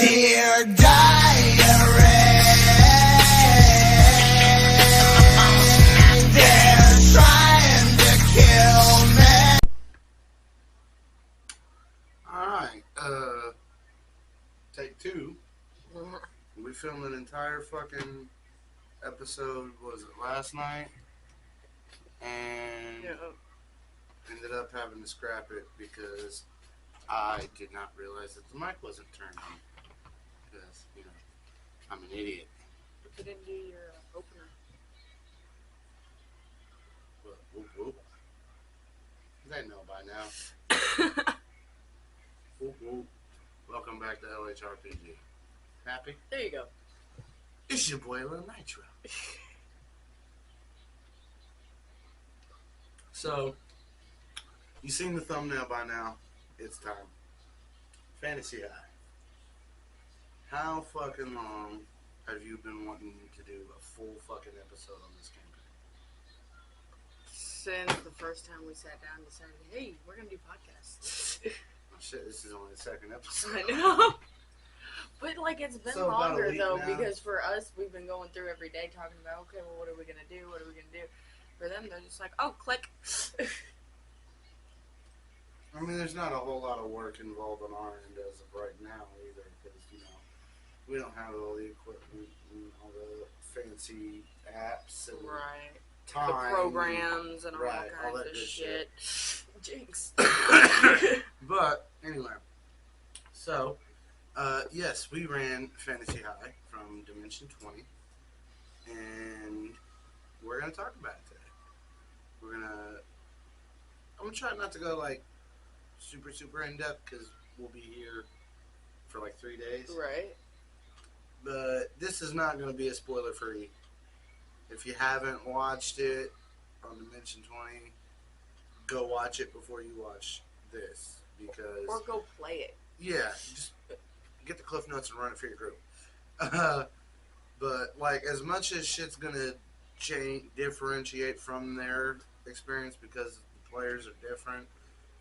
Dear diary, they're trying to kill me. Alright, take two. We filmed an entire fucking episode, was it last night? And ended up having to scrap it because I did not realize that the mic wasn't turned on. Because, you know, I'm an idiot. But you didn't do your opener. But, whoop whoop. They know by now. Whoop whoop. Welcome back to LHRPG. Happy? There you go. It's your boy Lil Nitro. So, you've seen the thumbnail by now. It's time. Fantasy High. How fucking long have you been wanting to do a full fucking episode on this campaign? Since the first time we sat down and decided, hey, we're going to do podcasts. Oh shit, this is only the second episode. I know. But, like, it's been So about a longer, week though, now. because for us, we've been going through every day talking about, okay, well, what are we going to do? What are we going to do? For them, they're just like, oh, click. I mean, there's not a whole lot of work involved on our end as of right now either, because, you know, we don't have all the equipment and all the fancy apps and Right. time. The programs and all Right, all kinds that of good shit. Jinx. But, anyway. So, yes, we ran Fantasy High from Dimension 20, and we're going to talk about it today. I'm going to try not to go, like, super in-depth, because we'll be here for, like, 3 days. Right. But this is not going to be a spoiler-free. If you haven't watched it on Dimension 20, go watch it before you watch this, because... Or go play it. Yeah, just get the Cliff Notes and run it for your group. But, like, as much as shit's gonna differentiate from their experience because the players are different,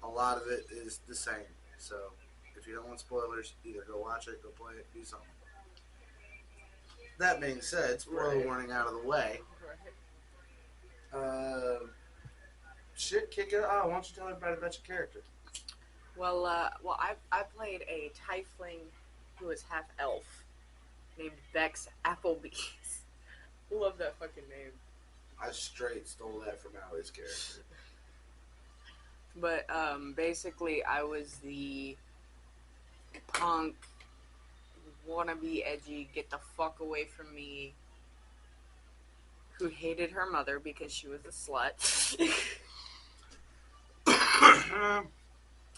a lot of it is the same. So, if you don't want spoilers, either go watch it, go play it, do something. That being said, spoiler warning out of the way. Right. Shit, kick it off. Why don't you tell everybody about your character? Well, I played a tiefling who was half elf named Bex Applebee's. Love that fucking name. I straight stole that from Allie's character. But basically, I was the punk, wannabe edgy, get the fuck away from me, who hated her mother because she was a slut.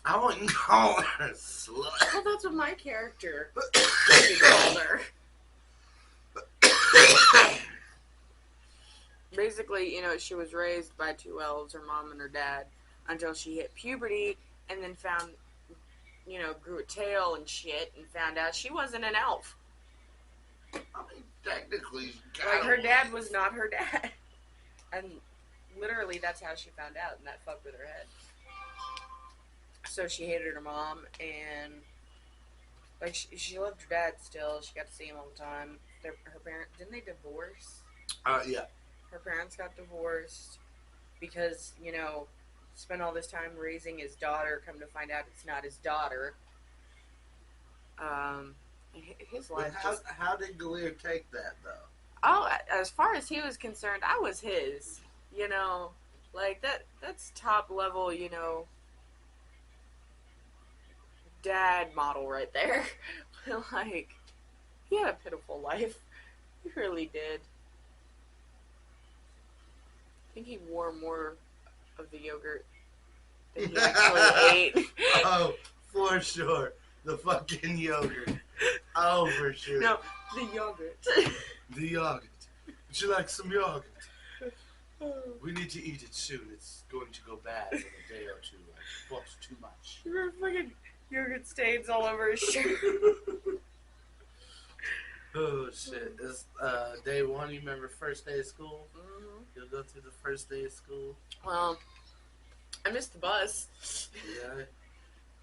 I wouldn't call her a slut. Well, that's what my character called her. Basically, you know, she was raised by two elves, her mom and her dad, until she hit puberty, and then found, you know, grew a tail and shit, and found out she wasn't an elf. I mean, technically, Like, her dad was not her dad. And literally, that's how she found out, and that fucked with her head. So she hated her mom, and like she loved her dad still. She got to see him all the time. Her parents, didn't they divorce? Yeah. Her parents got divorced because, you know, spent all this time raising his daughter. Come to find out, it's not his daughter. His life. How did Galir take that though? Oh, as far as he was concerned, I was his. You know, like that's top level. You know. Dad model right there. Like, he had a pitiful life. He really did. I think he wore more of the yogurt than he actually ate. Oh, for sure. The fucking yogurt. Oh, for sure. No, the yogurt. The yogurt. Would you like some yogurt? We need to eat it soon. It's going to go bad in a day or two. I bought too much. There were fucking yogurt stains all over his shirt. Oh, shit. It's day one. You remember first day of school? Mm-hmm. You'll go through the first day of school. Well, I missed the bus. Yeah.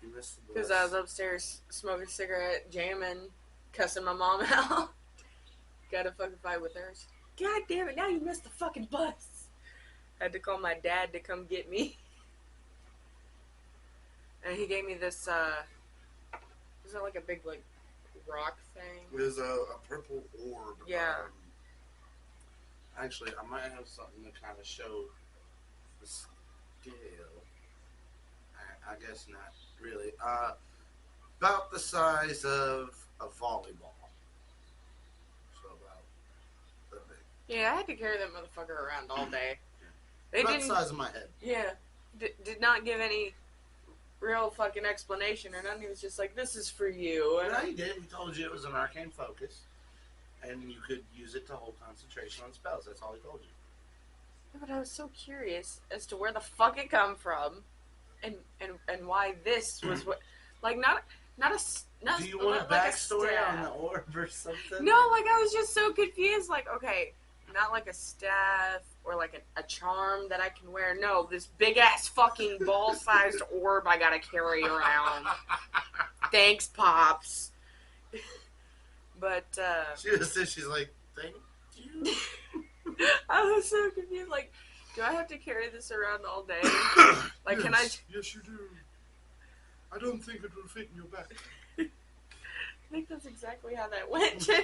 You missed the bus. Because I was upstairs smoking a cigarette, jamming, cussing my mom out. Got a fucking fight with her. God damn it! Now you missed the fucking bus. Had to call my dad to come get me. And he gave me this. Is that like a big like rock thing? There's a purple orb. Yeah. Actually, I might have something to kind of show the scale. I guess not really. About the size of a volleyball. So about that big. Yeah, I had to carry that motherfucker around all day. They About the didn't. size of my head. Yeah, did not give any real fucking explanation or nothing. He was just like, "This is for you." And No, he did. He told you it was an arcane focus, and you could use it to hold concentration on spells. That's all he told you. But I was so curious as to where the fuck it come from, and why this was what, like not Do you want a like backstory staff. on the orb or something? No, like I was just so confused. Like, okay, not like a staff or like a charm that I can wear. No, this big ass fucking ball sized orb I gotta carry around. Thanks, Pops. But She's like, thank you. I was so confused. Like, do I have to carry this around all day? Like, can I? Yes, you do. I don't think it will fit in your back. I think that's exactly how that went too.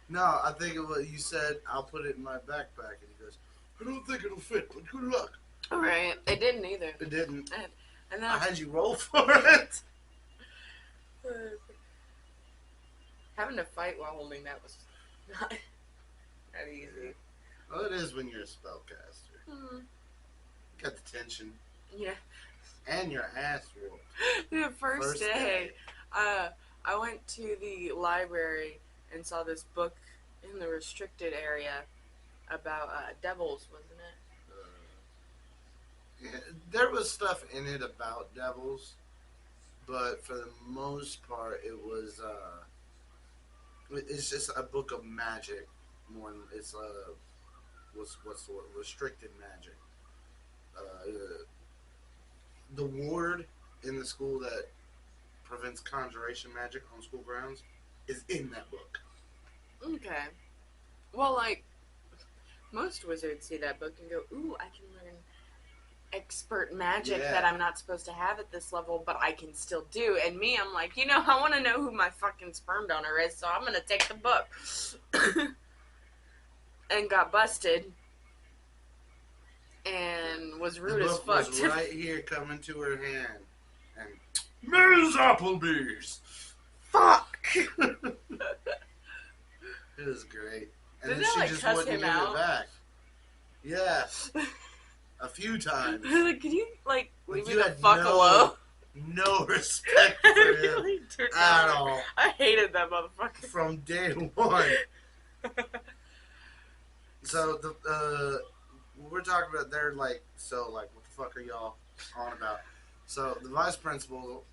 No, I think it was, you said, I'll put it in my backpack. And he goes, I don't think it'll fit, but good luck. All right, it didn't either. It didn't. And then I had you roll for it. having to fight while holding that was not easy. Well, it is when you're a spellcaster. Got the tension. Yeah. And your ass whooped. The first day, I went to the library and saw this book in the restricted area about devils, wasn't it? Yeah, there was stuff in it about devils, but for the most part, it was it's just a book of magic. More than it's what's the word? Restricted magic. The ward in the school that prevents conjuration magic on school grounds is in that book. Okay. Well, like, most wizards see that book and go, ooh, I can learn expert magic that I'm not supposed to have at this level, but I can still do. And me, I'm like, I want to know who my fucking sperm donor is, so I'm going to take the book. And got busted. And was rude as fuck. fuck. The book was right here coming to her hand. And Ms. Applebee's! Fuck! It was great. And Did then they, she like, just cuss wouldn't him give out? it back. Yes. A few times. Like, could you, like, leave me you the had fuck alone? No respect I for him really did at not. all. I hated that motherfucker. From day one. So, we're talking about, they're like, what the fuck are y'all on about? So, the vice principal,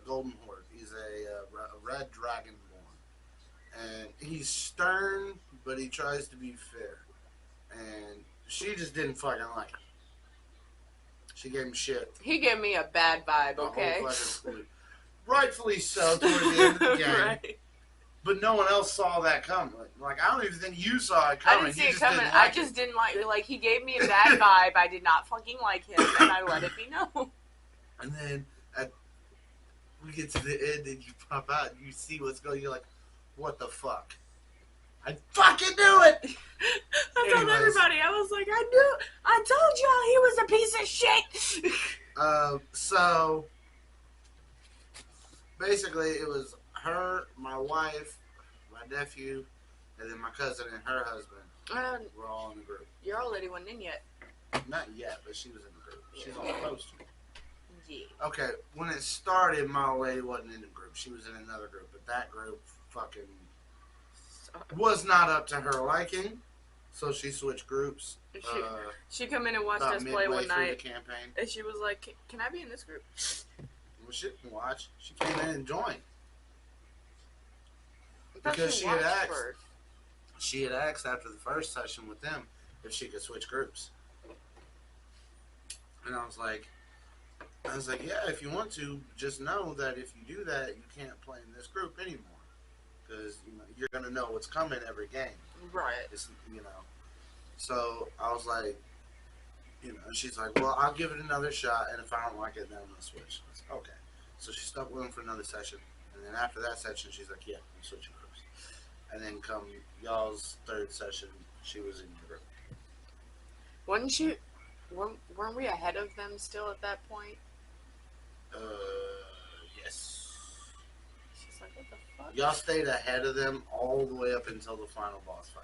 Golden Horde, he's a red dragonborn. And he's stern, but he tries to be fair. And she just didn't fucking like him. She gave him shit. He gave me a bad vibe, the whole okay? fucking school. Rightfully so, towards the end of the game. Right. But no one else saw that coming. Like, I don't even think you saw it I coming. didn't see You it just coming. didn't I like just it. didn't like. Like, he gave me a bad vibe. I did not fucking like him, and I let it be known. And then we get to the end, and you pop out, and you see what's going. You're like, "What the fuck? I fucking knew it!" I told Anyways. everybody. I was like, I told y'all he was a piece of shit. So basically, it was her, my wife, my nephew, and then my cousin and her husband. We're all in the group. Your old lady wasn't in yet. Not yet, but she was in the group. She's all supposed to. Yeah. Okay, when it started, my old lady wasn't in the group. She was in another group, but that group fucking was not up to her liking, so she switched groups. She come in and watched About us play one midway through night, the campaign. and she was like, "Can I be in this group?" Well, she didn't watch. She came in and joined. I thought Because she had watched asked. first. She had asked after the first session with them if she could switch groups. And I was like, yeah, if you want to, just know that if you do that, you can't play in this group anymore. you're gonna know what's coming every game. Right. It's, So I was like, she's like, well, I'll give it another shot, and if I don't like it, then I'm gonna switch. I was like, okay. So she stopped with him for another session, and then after that session, she's like, yeah, I'm switching groups. And then come y'all's third session, she was in your group. Wasn't you? Weren't we ahead of them still at that point? Yes. She's like, what the fuck? Y'all stayed ahead of them all the way up until the final boss fight.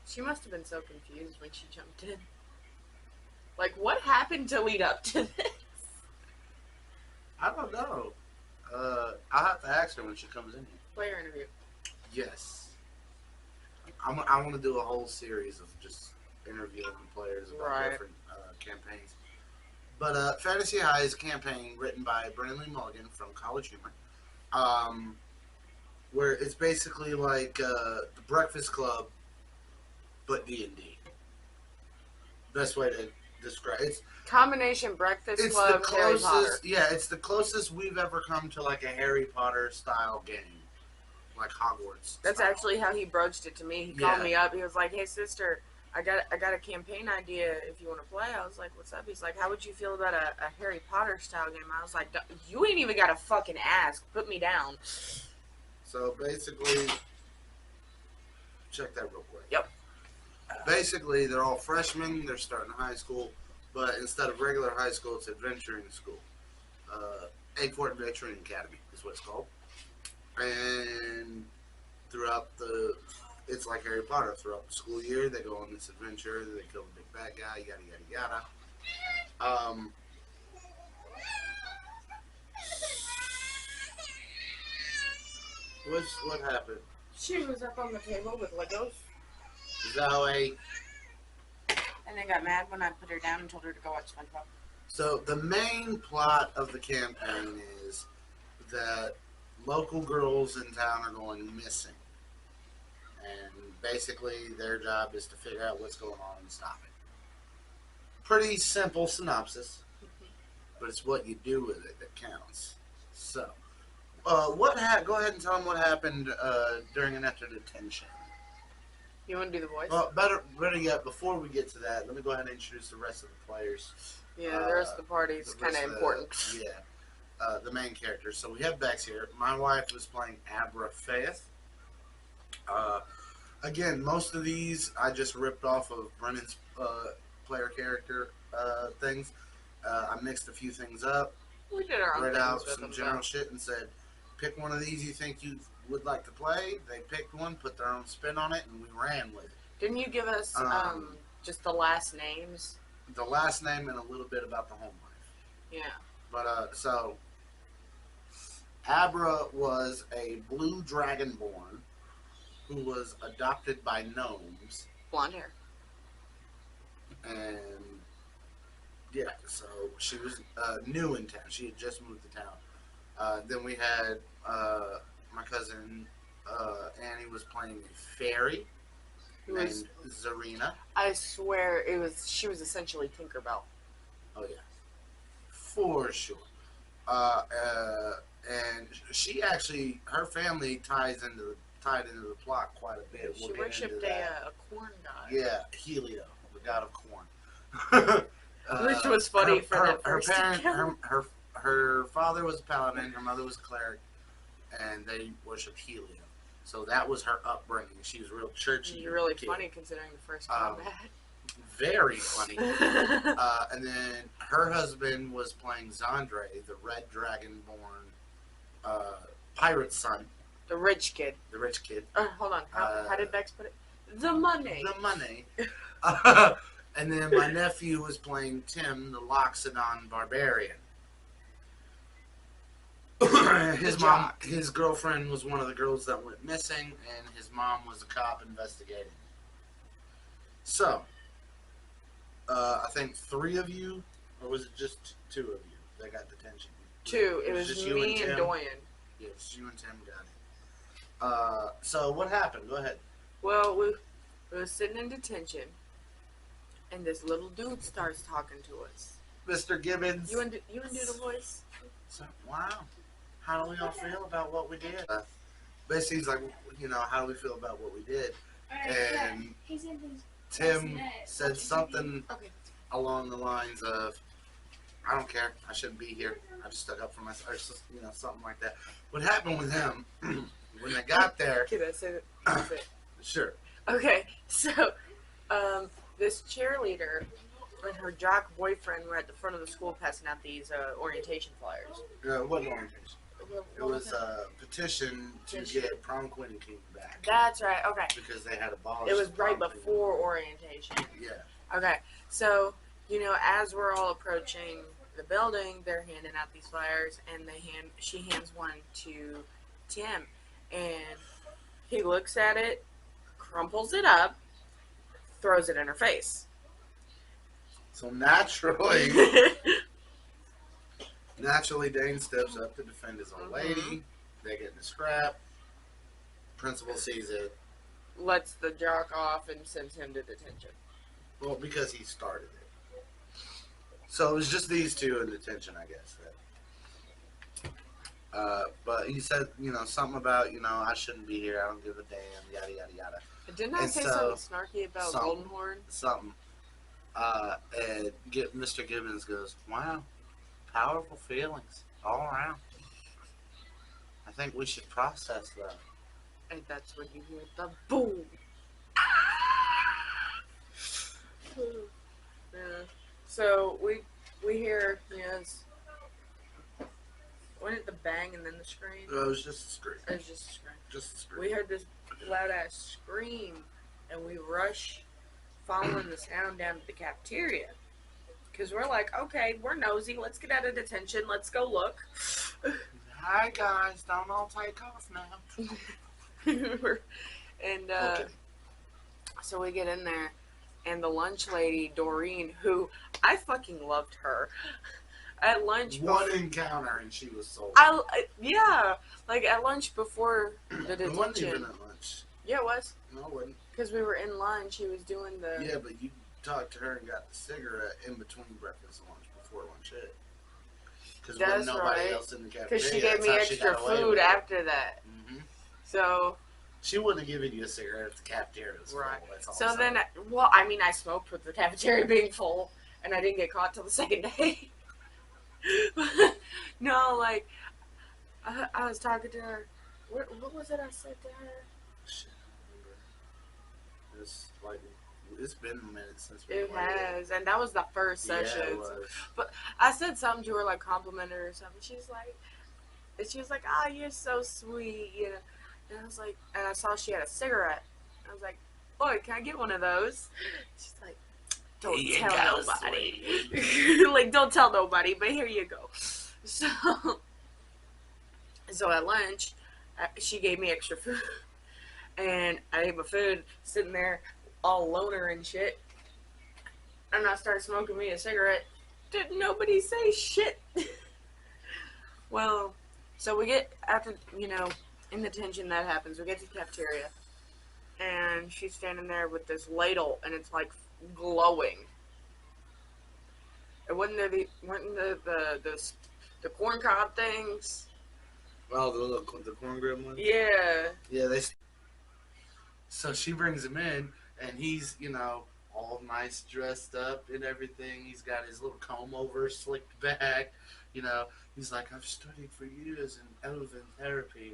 She must have been so confused when she jumped in. Like, what happened to lead up to this? I don't know. I'll have to ask her when she comes in here. Player interview. Yes. I want to do a whole series of just interviewing players about Right. different campaigns. But Fantasy High is a campaign written by Brennan Lee Mulligan from College Humor, where it's basically like the Breakfast Club, but D&D. Best way to describe it's Combination Breakfast the Club, Harry Potter. closest. Yeah, it's the closest we've ever come to like a Harry Potter style game, like Hogwarts. That's style. actually how he broached it to me. He called me up. He was like, "Hey, sister, I got a campaign idea if you want to play." I was like, "What's up?" He's like, "How would you feel about a Harry Potter style game?" I was like, "You ain't even got to fucking ask. Put me down." So basically, check that real quick. Yep. Basically, they're all freshmen. They're starting high school, but instead of regular high school, it's adventuring school. Eggfort Adventuring Academy is what it's called. And throughout it's like Harry Potter. Throughout the school year, they go on this adventure. They kill the big bad guy. Yada yada yada. What happened? She was up on the table with Legos. Zoe. And then got mad when I put her down and told her to go watch SpongeBob. So the main plot of the campaign is that local girls in town are going missing. And basically their job is to figure out what's going on and stop it. Pretty simple synopsis, but it's what you do with it that counts. So, go ahead and tell them what happened during and after detention. You want to do the voice? Well, better yet, before we get to that, let me go ahead and introduce the rest of the players. Yeah, the rest of the party is kind of important. The main characters. So we have Bex here. My wife was playing Abra Faith. Again, most of these I just ripped off of Brennan's player character things. I mixed a few things up, We did our own read things out with some them, general though. shit, and said, pick one of these you think you would like to play. They picked one, put their own spin on it, and we ran with it. Didn't you give us just the last names? The last name and a little bit about the home life. Yeah. But, so, Abra was a blue dragonborn who was adopted by gnomes. Blonde hair. And, yeah, so she was new in town. She had just moved to town. Then we had my cousin Annie was playing a fairy named Zarina. I swear she was essentially Tinkerbell. Oh, yeah. For sure. And she actually, her family tied into the plot quite a bit. She We'll get worshipped into that. a corn god. Yeah, Helio, the god of corn. Which was funny for that her first parent, account. her father was a paladin, her mother was a cleric, and they worshipped Helio. So that was her upbringing. She was real churchy. You're really kid. funny considering the first combat. Very funny. And then her husband was playing Zandre, the red dragonborn pirate son, The rich kid. the rich kid. Hold on. How did Bex put it? The money. The money. And then my nephew was playing Tim, the Loxodon barbarian. His girlfriend was one of the girls that went missing, and his mom was a cop investigating. So, I think 3 of you, or was it just 2 of you that got detention? 2. It was just you me and Tim? Doyen. Yeah, it's you and Tim got it. So what happened? Go ahead. Well, we were sitting in detention, and this little dude starts talking to us. Mr. Gibbons. You want to do the voice? So, wow. How do we all feel about what we did? Basically, he's like, how do we feel about what we did? Alright, yeah. And He said his Tim said something Okay. along the lines of, I don't care, I shouldn't be here. I just stuck up for myself, or something like that. What happened with him, when they got there, Okay, that's it. That's it. sure, Okay, so this cheerleader and her jock boyfriend were at the front of the school passing out these orientation flyers. it wasn't orientation. It was a petition to get prom queen and king back. That's right. Okay, Because they had abolished it was the right prom queen. before orientation. Yeah. Okay, so as we're all approaching the building, they're handing out these flyers, and she hands one to Tim, and he looks at it, crumples it up, throws it in her face. So naturally, Dane steps up to defend his old lady. They get in a scrap. Principal sees it. Lets the jock off and sends him to detention. Well, because he started it. So it was just these two in detention, I guess. But he said, something about, I shouldn't be here. I don't give a damn. Yada yada yada. Didn't I And say so- something snarky about something. Goldenhorn? Something. And Mr. Gibbons goes, "Wow, powerful feelings all around. I think we should process that." And that's when you hear the boom. Yeah. So we hear wasn't it the bang and then the scream? It was just a scream. It was just a scream. Just a scream. We heard this loud ass scream, and we rush, following the sound down to the cafeteria. Because we're like, okay, we're nosy. Let's get out of detention. Let's go look. Hi guys, don't all take off now. And Okay. so we get in there, and the lunch lady, Doreen, who I fucking loved her. At lunch, One encounter and she was sold. yeah, like at lunch before the It wasn't detention. even at lunch. Yeah, it was. No, it wasn't. Because we were in lunch. He was doing the. Yeah, but you talked to her and got the cigarette in between breakfast and lunch before lunch hit. Because there was That's nobody right. else in the cafeteria. Because she gave me That's how she extra got away food with it. after that. Mhm. So. She wouldn't have given you a cigarette if the cafeteria was full. Right. That's all So I'm then, saying. I smoked with the cafeteria being full, and I didn't get caught till the second day. No, like, I was talking to her. What was it I said to her? Shit, I don't remember. It's been a minute since we It played has, and that was the first session. Yeah, it was. I said something to her, like, compliment her or something. She was like, "Ah, you're so sweet," And I was like, and I saw she had a cigarette. I was like, "Boy, can I get one of those?" She's like, "Don't Here you tell go, nobody." Like, don't tell nobody, but here you go. So at lunch, she gave me extra food, and I ate my food, sitting there all loner and shit. And I started smoking me a cigarette. Didn't nobody say shit. Well, so we get after in the tension that happens. We get to the cafeteria, and she's standing there with this ladle, and it's like glowing. It wasn't there the corn cob things. Oh, the cornbread one? Yeah. Yeah, So she brings him in, and he's, all nice dressed up and everything. He's got his little comb over, slicked back. He's like, "I've studied for years in elven therapy,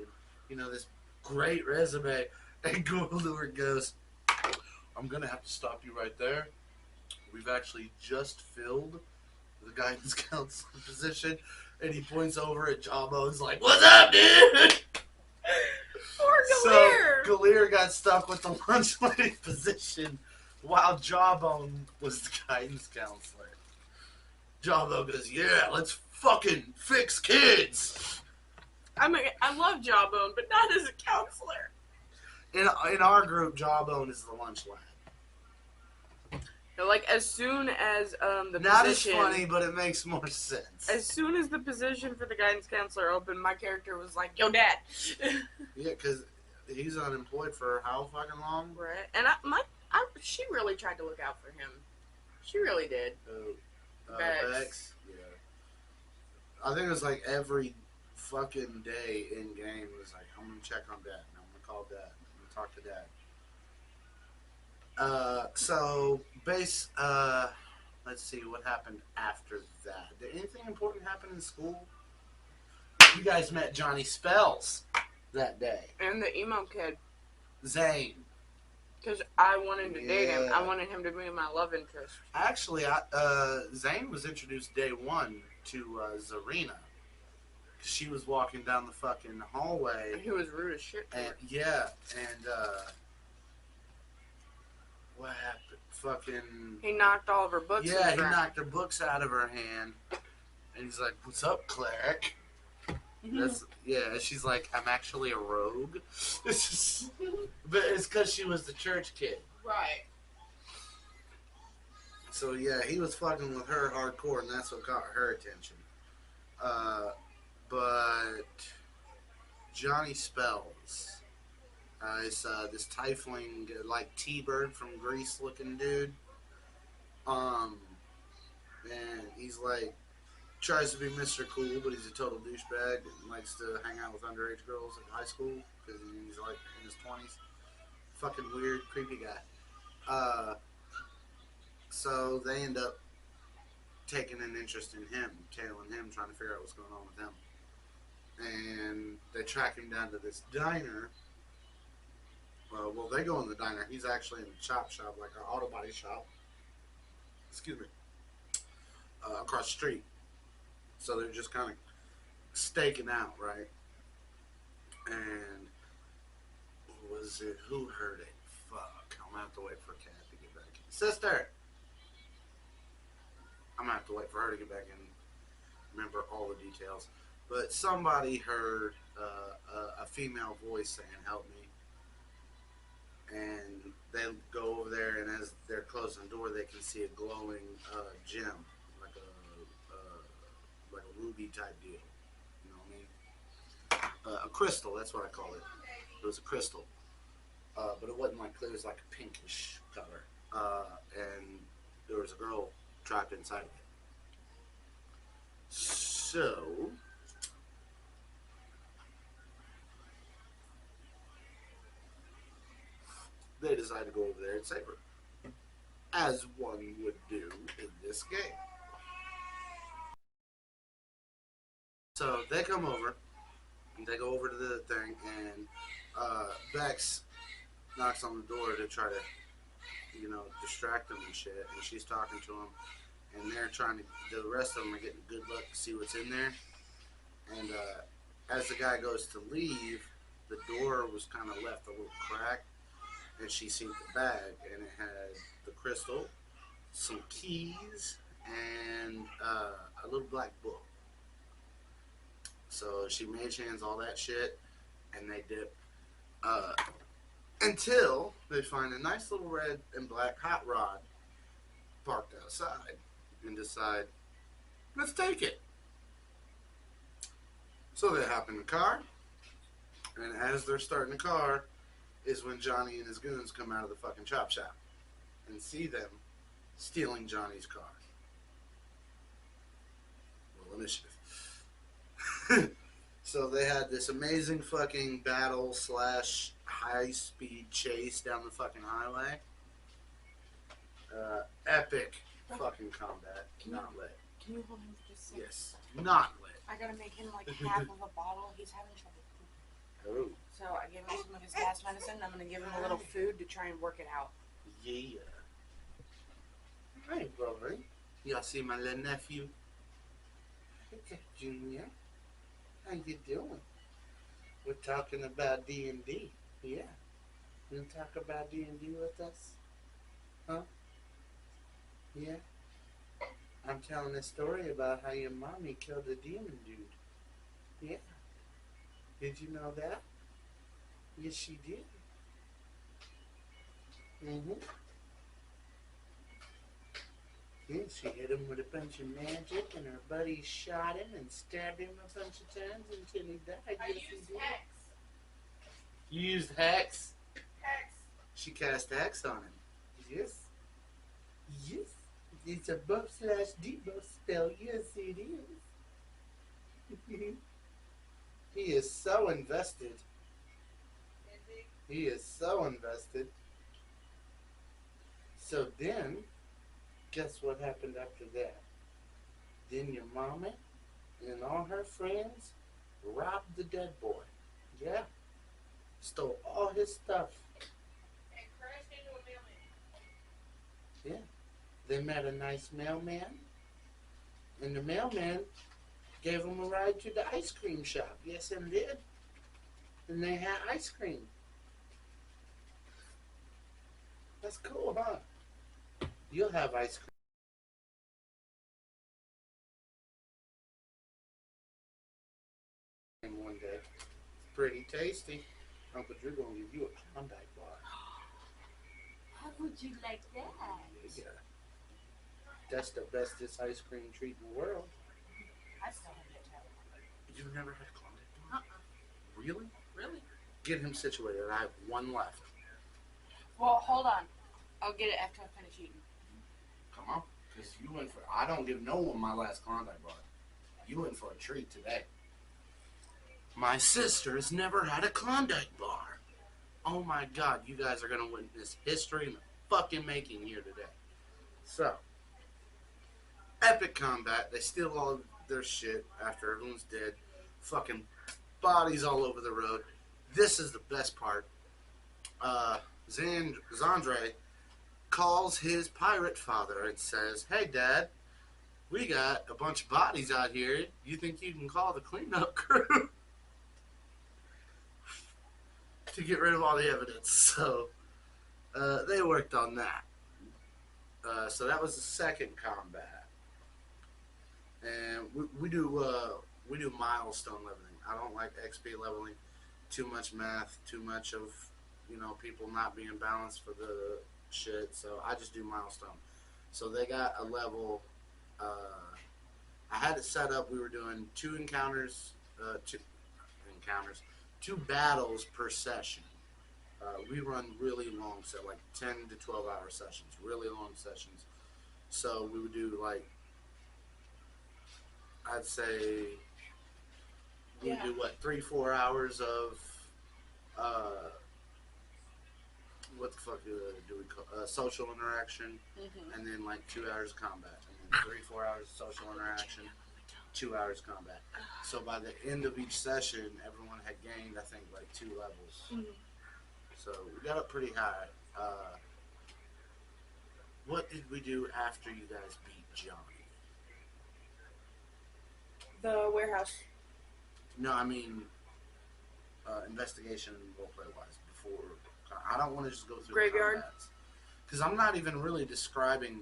and, this great resume." And Goldor goes, "I'm going to have to stop you right there. We've actually just filled the guidance counselor position." And he points over at Jawbo and's like, "What's up, dude?" Poor So Galir. Galir got stuck with the lunch lady position while Jawbone was the guidance counselor. Jawbone goes, "Yeah, let's fucking fix kids." I love Jawbone, but not as a counselor. In our group, Jawbone is the lunch lad. Like, as soon as the Not position, as funny, but it makes more sense. as soon as the position for the guidance counselor opened, my character was like, "Yo, Dad." Yeah, because he's unemployed for how fucking long? Right, and she really tried to look out for him. She really did. Bex. Bex? Yeah. I think it was like every fucking day in game. It was like, "I'm gonna check on Dad. I'm gonna call Dad and talk to Dad. So let's see what happened after that. Did anything important happen in school? You guys met Johnny Spells that day. And the emo kid. Zane. Because I wanted to date him. Yeah. I wanted him to be my love interest. Actually, Zane was introduced day one to Zarina. She was walking down the fucking hallway. And he was rude as shit to And her. yeah, and what happened? Fucking He knocked all of her books yeah, in he the knocked her books out of her hand, and he's like, "What's up, cleric?" That's yeah. And she's like, "I'm actually a rogue." It's just, but it's because she was the church kid. Right. So yeah, he was fucking with her hardcore, and that's what caught her attention. But Johnny Spells is this tiefling, like T-Bird from Grease looking dude. And he's like, tries to be Mr. Cool, but he's a total douchebag and likes to hang out with underage girls in high school because he's like in his 20s. Fucking weird, creepy guy. So they end up taking an interest in him, tailing him, trying to figure out what's going on with him. And they track him down to this diner. Well, they go in the diner. He's actually in the chop shop, like an auto body shop. Excuse me. Across the street. So they're just kind of staking out, right? And was it who heard it? Fuck. I'm gonna have to wait for Kat to get back in. Sister! I'm gonna have to wait for her to get back in. Remember all the details. But somebody heard a female voice saying, "Help me." And they go over there, and as they're closing the door, they can see a glowing gem, like a ruby type deal. You know what I mean? A crystal. That's what I call it. It was a crystal, but it wasn't like clear. It was like a pinkish color, and there was a girl trapped inside of it. So they decided to go over there and save her, as one would do in this game. So they come over, and they go over to the thing, and Bex knocks on the door to try to, distract them and shit, and she's talking to them, and they're trying to, the rest of them are getting good luck to see what's in there, and as the guy goes to leave, the door was kind of left a little cracked, and she seen the bag, and it had the crystal, some keys, and a little black book. So she mage hands all that shit, and they dip until they find a nice little red and black hot rod parked outside and decide, let's take it. So they hop in the car, and as they're starting the car is when Johnny and his goons come out of the fucking chop shop and see them stealing Johnny's car. Roll initiative. So they had this amazing fucking battle / high speed chase down the fucking highway. Epic fucking combat. Not lit. Can you hold him for just a second? Yes. Not lit. I gotta make him like half of a bottle. He's having trouble. Oh. So I gave him some of his gas medicine. I'm gonna give him a little food to try and work it out. Yeah. Hey, brother. Y'all see my little nephew? Hey, Junior. How you doing? We're talking about D&D. Yeah. You want to talk about D&D with us? Huh? Yeah. I'm telling a story about how your mommy killed a demon dude. Yeah. Did you know that? Yes, she did. Mm-hmm. Yeah, she hit him with a bunch of magic, and her buddy shot him and stabbed him a bunch of times until he died. I Yes, he used did. hex. You used hex? Hex. She cast hex on him. Yes. Yes. It's a buff/debuff spell. Yes, it is. He is so invested. Is he? He is so invested. So then, guess what happened after that? Then your mama and all her friends robbed the dead boy. Yeah. Stole all his stuff. And crashed into a mailman. Yeah. They met a nice mailman. And the mailman gave them a ride to the ice cream shop. Yes, and did. And they had ice cream. That's cool, huh? You'll have ice cream one day. It's pretty tasty. Uncle Drew gonna give you a Klondike bar. How would you like that? Yeah. That's the bestest ice cream treat in the world. I still have that towel. You've never had Klondike bar? Really? Really? Get him situated. I have one left. Well, hold on. I'll get it after I finish eating. Come on. Because you went for... I don't give no one my last Klondike bar. You went for a treat today. My sister has never had a Klondike bar. Oh my God. You guys are going to witness history in the fucking making here today. So, epic combat. They steal all their shit after everyone's dead. Fucking bodies all over the road. This is the best part. Xandre calls his pirate father and says, "Hey, Dad, we got a bunch of bodies out here. You think you can call the cleanup crew to get rid of all the evidence?" So they worked on that. So that was the second combat, and we do milestone leveling. I don't like XP leveling. Too much math. Too much of people not being balanced for the shit. So I just do milestone. So they got a level. I had it set up. We were doing two battles per session. We run really long, so like 10 to 12 hour sessions, really long sessions. So we would do like, I'd say, we would do what, 3-4 hours of, what the fuck do we call social interaction, and then like 2 hours of combat, and then 3-4 hours of social interaction, 2 hours combat. So by the end of each session, everyone had gained, I think, like 2 levels. So we got up pretty high. What did we do after you guys beat Johnny? The warehouse. No, I mean investigation and roleplay wise. Before, I don't want to just go through Graveyard. Because I'm not even really describing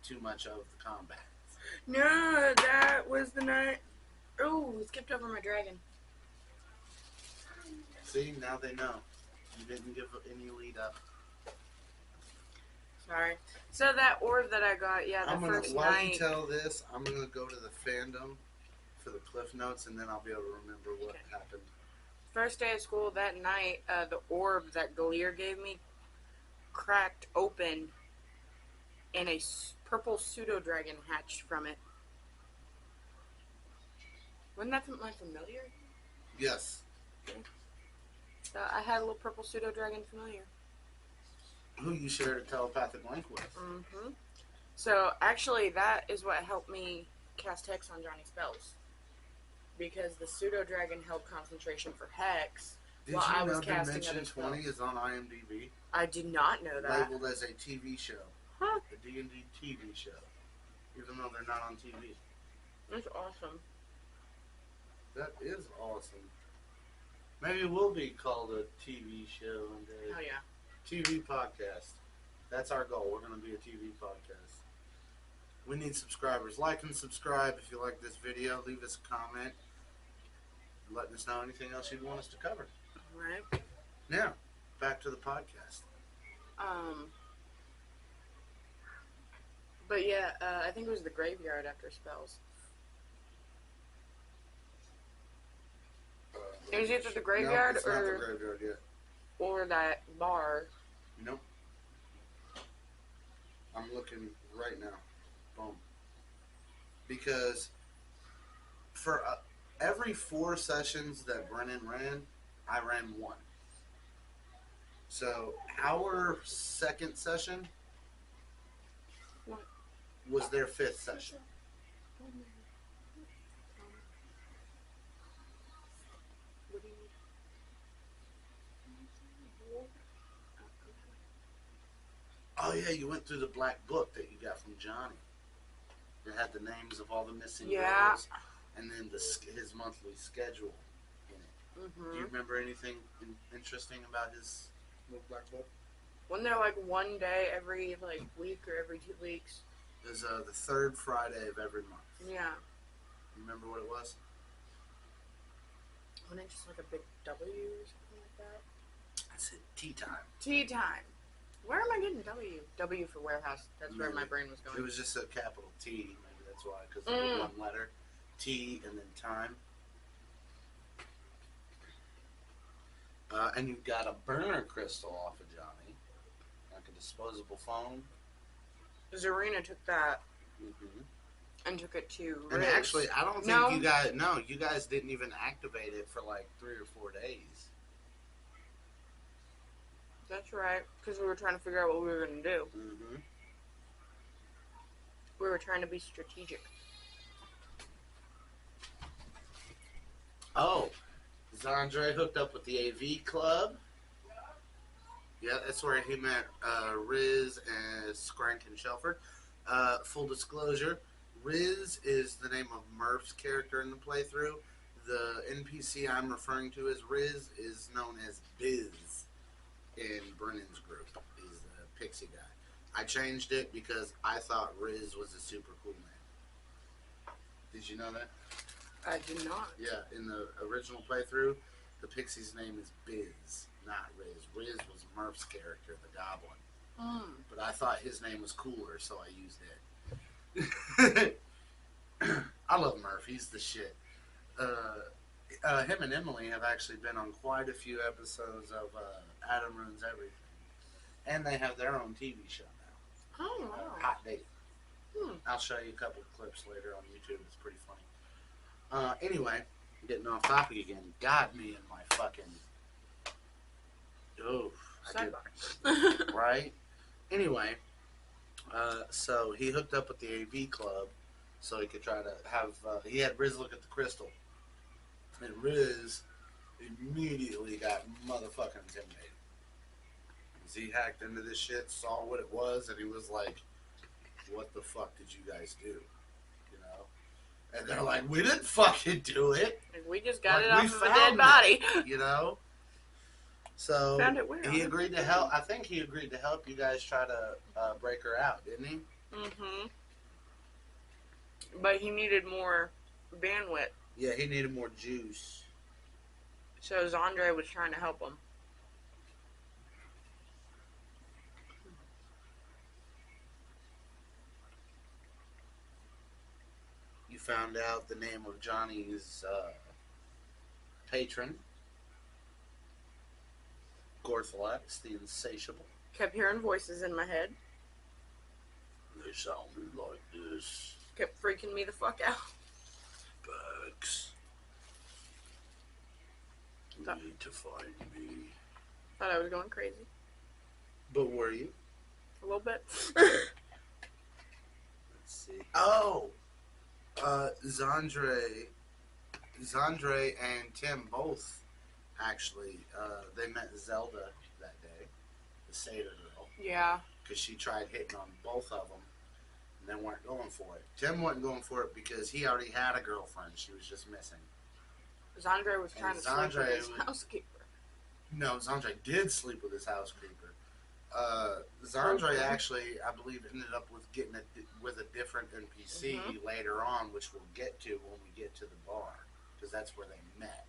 too much of the combat. No, that was the night. Oh, we skipped over my dragon. See, now they know. You didn't give any lead up. Sorry. So that orb that I got, first while night. you tell this, I'm gonna go to the fandom for the cliff notes, and then I'll be able to remember what happened. First day of school that night, the orb that Galir gave me cracked open, and a purple pseudo dragon hatched from it. Wasn't that my familiar? Yes. So I had a little purple pseudo dragon familiar. Who you shared a telepathic link with. So actually, that is what helped me cast Hex on Johnny spells. Because the pseudo dragon held concentration for Hex Did while you I was know casting Dimension other 20 spells. is on IMDb? I did not know that. Labeled as a TV show. Huh? A D&D TV show. Even though they're not on TV. That's awesome. That is awesome. Maybe it will be called a TV show one day. Oh yeah. TV podcast. That's our goal. We're going to be a TV podcast. We need subscribers. Like and subscribe if you like this video. Leave us a comment. Letting us know anything else you'd want us to cover. Right. Now, back to the podcast. But yeah, I think it was the graveyard after spells. It was either the graveyard no, it's not the graveyard yet. or that bar. Nope. I'm looking right now. Boom. Because for every 4 sessions that Brennan ran, I ran 1. So our second session What? was their fifth session. What do you need? Oh yeah, you went through the black book that you got from Johnny. It had the names of all the missing Yeah. girls, and then his monthly schedule in it. Do you remember anything interesting about his little black book? Wasn't there like one day every like week or every 2 weeks? It was the third Friday of every month. Yeah. You remember what it was? Wasn't it just like a big W or something like that? I said tea time. Tea time. Where am I getting W? W for warehouse. That's where my Maybe. brain was going. It was just a capital T. Maybe that's why, because it was one letter. T and then time. And you got a burner crystal off of Johnny, like a disposable phone. Zarina took that Mm-hmm. and took it to And Riz. actually, I don't think No. you guys. No, you guys didn't even activate it for like 3 or 4 days. That's right, because we were trying to figure out what we were going to do. Mm-hmm. We were trying to be strategic. Oh, Zandre hooked up with the AV Club. Yeah, that's where he met Riz and Skrank and Shelford. Full disclosure, Riz is the name of Murph's character in the playthrough. The NPC I'm referring to as Riz is known as Biz in Brennan's group. He's the pixie guy. I changed it because I thought Riz was a super cool name. Did you know that? I did not. Yeah, in the original playthrough, the pixie's name is Biz, not Riz. Riz was Murph's character, the goblin. But I thought his name was cooler, so I used it. I love Murph. He's the shit. Him and Emily have actually been on quite a few episodes of Adam Ruins Everything. And they have their own TV show now. Oh, wow. Hot Date. Hmm. I'll show you a couple of clips later on YouTube. It's pretty funny. Anyway, getting off topic again. God, me and my fucking... Oof. Sidebar. Right? Anyway, so he hooked up with the AV Club so he could try to have... he had Riz look at the crystal. And Riz immediately got motherfucking intimidated. Because he hacked into this shit, saw what it was, and he was like, what the fuck did you guys do? You know? And they're like, we didn't fucking do it. Like, we just got Like, it we off of a found dead it. body. You know? So Found it where? he agreed to help. I think he agreed to help you guys try to break her out, didn't he? Mm-hmm. But he needed more bandwidth. Yeah, he needed more juice. So Zandre was trying to help him. You found out the name of Johnny's patron, Gorthalax, the Insatiable. Kept hearing voices in my head. They sounded like this. Kept freaking me the fuck out. Bags. You Stop. need to find me. Thought I was going crazy. But were you? A little bit. Let's see. Oh! Zandre and Tim both actually, they met Zelda that day, the Seder girl, Yeah. because she tried hitting on both of them and they weren't going for it. Tim wasn't going for it because he already had a girlfriend. She was just missing. Zandre was trying to sleep Zandre with his was- housekeeper. No, Zandre did sleep with his housekeeper. Zandre actually, I believe, ended up with a different NPC later on, which we'll get to when we get to the bar, because that's where they met.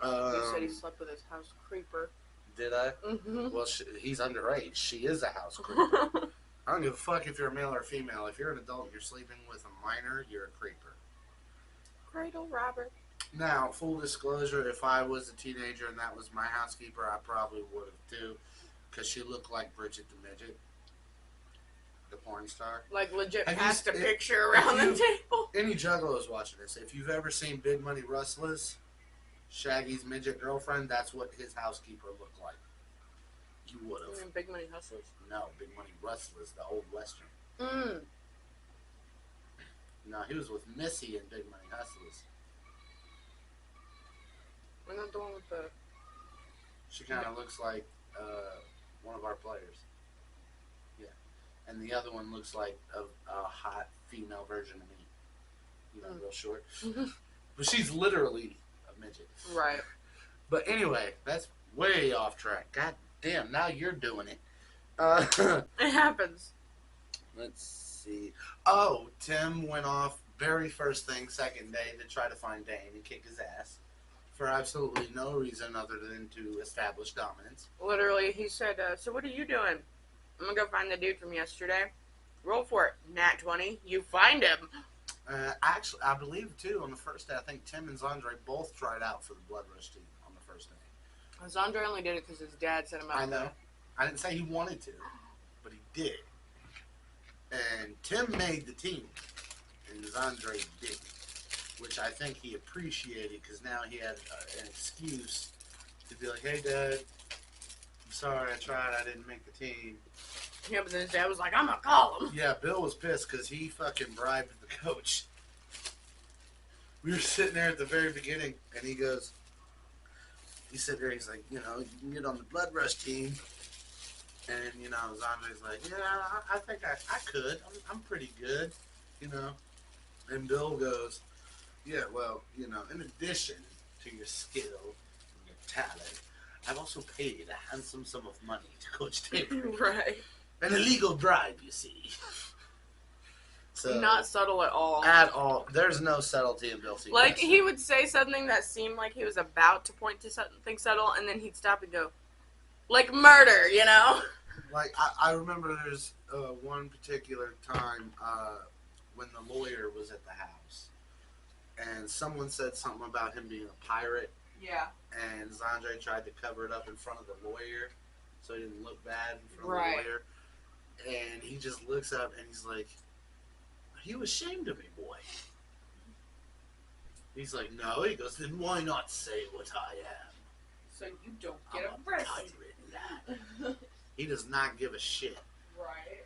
You said he slept with his house creeper. Did I? Mm-hmm. Well, he's underage. She is a house creeper. I don't give a fuck if you're a male or female. If you're an adult and you're sleeping with a minor, you're a creeper. Cradle Robert. Now, full disclosure, if I was a teenager and that was my housekeeper, I probably would have too, because she looked like Bridget the Midget, the porn star. Like legit Have you passed a s- picture around the table. Any juggalos watching this, if you've ever seen Big Money Rustlers, Shaggy's midget girlfriend, that's what his housekeeper looked like. You would You have. mean Big Money Hustlers? No, Big Money Rustlers, the old Western. Mm. No, he was with Missy in Big Money Hustlers. We're not the one with the. She kind of looks like one of our players. Yeah. And the other one looks like a hot female version of me. You know, real short. But she's literally a midget. Right. But anyway, that's way off track. God damn, now you're doing it. It happens. Let's see. Oh, Tim went off very first thing, second day, to try to find Dane and kick his ass for absolutely no reason other than to establish dominance. Literally, he said, so what are you doing? I'm gonna go find the dude from yesterday. Roll for it. Nat 20. You find him. Actually, I believe, too, on the first day, I think Tim and Zandre both tried out for the Blood Rush team on the first day. Zandre only did it because his dad sent him out. I know. I didn't say he wanted to, but he did. And Tim made the team, and Zandre didn't, which I think he appreciated because now he had an excuse to be like, hey, Dad, I'm sorry, I tried, I didn't make the team. Yeah, but then his dad was like, I'm gonna call him. Yeah, Bill was pissed because he fucking bribed the coach. We were sitting there at the very beginning, and he goes, he's sitting there, he's like, you know, you can get on the Blood Rush team. And, you know, Zandre's like, yeah, I think I could. I'm pretty good, you know. And Bill goes, yeah, well, you know, in addition to your skill and your talent, I've also paid a handsome sum of money to Coach Taylor. Right. An illegal bribe, you see. So, Not subtle at all. at all. There's no subtlety in Bill Seacrest. Like, he would say something that seemed like he was about to point to something subtle, and then he'd stop and go, like murder, you know? Like, I remember there's one particular time when the lawyer was at the house, and someone said something about him being a pirate, Yeah. and Zandre tried to cover it up in front of the lawyer so he didn't look bad in front Right. of the lawyer. And he just looks up and he's like, are you ashamed of me, boy? He's like, no. He goes, then why not say what I am? So you don't I'm get a arrested. pirate, lad. He does not give a shit. Right.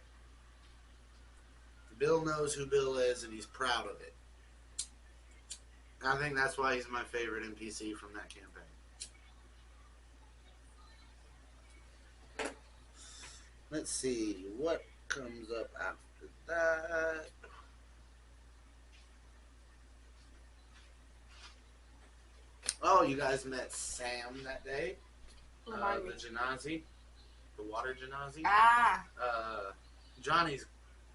Bill knows who Bill is, and he's proud of it. I think that's why he's my favorite NPC from that campaign. Let's see what comes up after that. Oh, you guys met Sam that day. Remind me. The Genasi, the water Genasi. Ah. Johnny's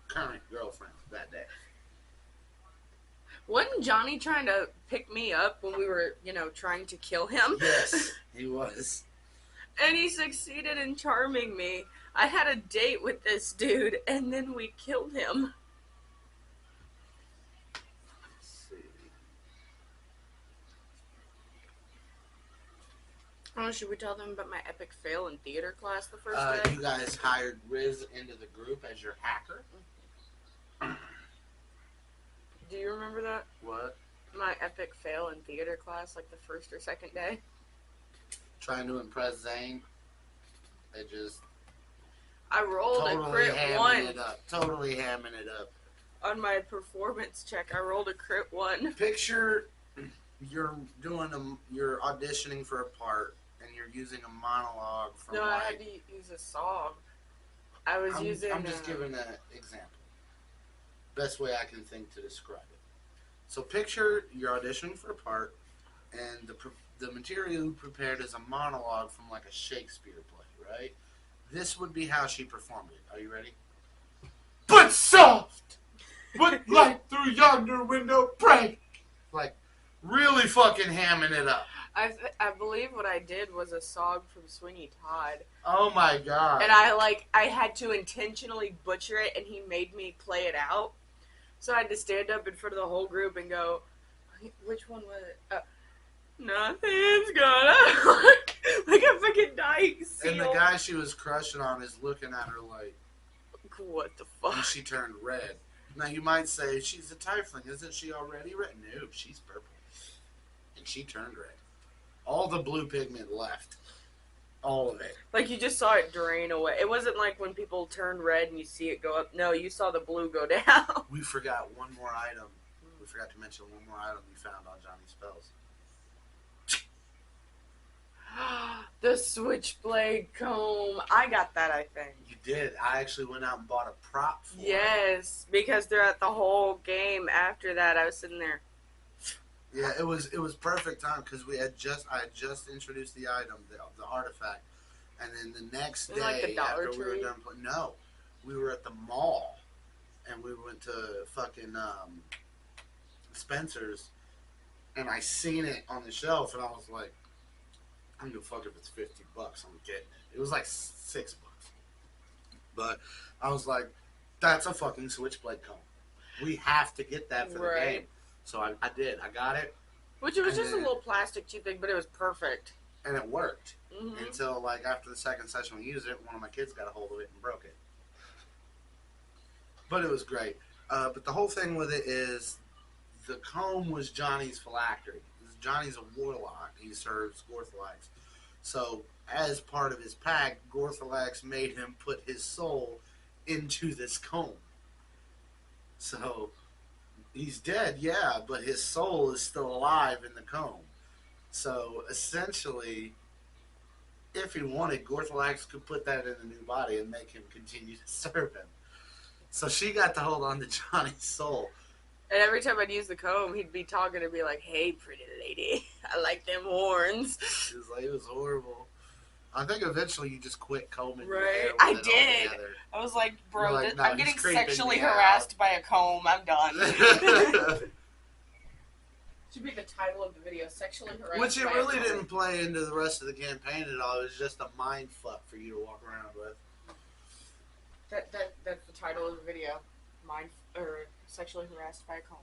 current girlfriend that day. Wasn't Johnny trying to pick me up when we were, you know, trying to kill him? Yes, he was. And he succeeded in charming me. I had a date with this dude, and then we killed him. Let's see. Oh, should we tell them about my epic fail in theater class the first day? You guys hired Riz into the group as your hacker. Do you remember that? What? My epic fail in theater class, like the first or second day? Trying to impress Zane. They just I rolled a totally crit hamming 1 it up. Totally hamming it up. on my performance check. I rolled a crit 1. Picture you're doing you're auditioning for a part and you're using a monologue from No, I had like. to use a song. I was using. I'm just giving an example. Best way I can think to describe it. So picture you're auditioning for a part, and the material you prepared is a monologue from like a Shakespeare play, right? This would be how she performed it. Are you ready? But soft, with light through yonder window, break. Like really fucking hamming it up. I believe what I did was a song from Sweeney Todd. Oh my god. And I had to intentionally butcher it, and he made me play it out. So I had to stand up in front of the whole group and go, which one was it? Nothing's gonna work. Like a fucking dying seal. And the guy she was crushing on is looking at her like, What the and fuck? she turned red. Now you might say, she's a tiefling. Isn't she already red? No, she's purple. And she turned red. All the blue pigment left. All of it. Like, you just saw it drain away. It wasn't like when people turn red and you see it go up. No, you saw the blue go down. We forgot one more item. We forgot to mention one more item we found on Johnny's spells. The switchblade comb. I got that, I think. You did. I actually went out and bought a prop for it. Yes, because throughout the whole game after that, I was sitting there. Yeah, it was perfect time because I had just introduced the item, the artifact, and then the next It was like the day Dollar after we were Tree? done playing, no, we were at the mall, and we went to fucking Spencer's, and I seen it on the shelf, and I was like, I don't give a fuck if it's $50. I'm getting it. It was like $6, but I was like, that's a fucking switchblade comb. We have to get that for the Right. game. So I did. I got it, Which it was And just a then- little plastic cheap thing, but it was perfect. and it worked. Hmm Until, like, after the second session we used it, one of my kids got a hold of it and broke it. But it was great. But the whole thing with it is the comb was Johnny's phylactery. Johnny's a warlock. He serves Gorthalax. So, as part of his pact, Gorthalax made him put his soul into this comb. So, he's dead, yeah, but his soul is still alive in the comb. So, essentially, if he wanted, Gorthalax could put that in a new body and make him continue to serve him. So she got to hold on to Johnny's soul. And every time I'd use the comb, he'd be talking to me like, "Hey, pretty lady, I like them horns." It was horrible. I think eventually you just quit combing your Right. hair with I it did. altogether. I was like, "Bro, You're like, this, "No, I'm he's getting creeping sexually me out." harassed by a comb. I'm done." Should be the title of the video: "Sexually harassed." Which it by a really comb. didn't play into the rest of the campaign at all. It was just a mind fuck for you to walk around with. That's the title of the video. Mind or sexually harassed by a comb.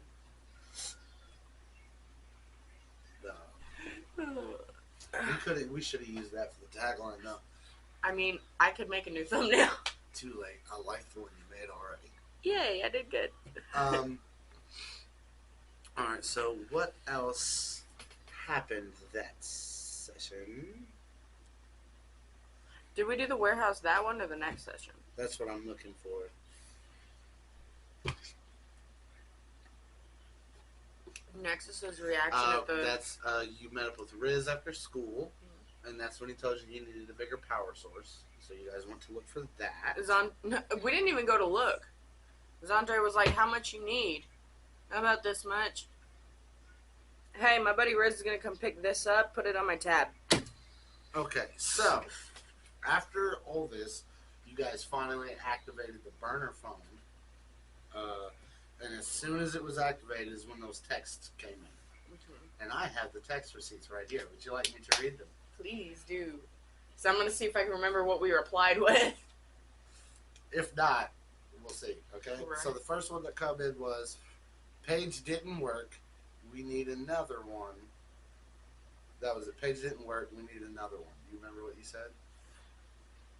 No. We should have used that for the tagline. No, I mean, I could make a new thumbnail. too late. I like the one you made already. Yay, I did good. All right. So what else happened that session? Did we do the warehouse that one or the next session? That's what I'm looking for. Nexus's reaction at the. That's you met up with Riz after school, and that's when he told you needed a bigger power source. So you guys went to look for that. No, we didn't even go to look. Zandre was like, "How much you need? How about this much? Hey, my buddy Riz is gonna come pick this up. Put it on my tab." Okay, so after all this, you guys finally activated the burner phone, and as soon as it was activated is when those texts came in. And I have the text receipts right here. Would you like me to read them? Please do. So I'm gonna see if I can remember what we replied with. If not, we'll see. Okay. Right. So the first one that come in was, "Page didn't work. We need another one." That was it. Page didn't work. We need another one. Do you remember what you said?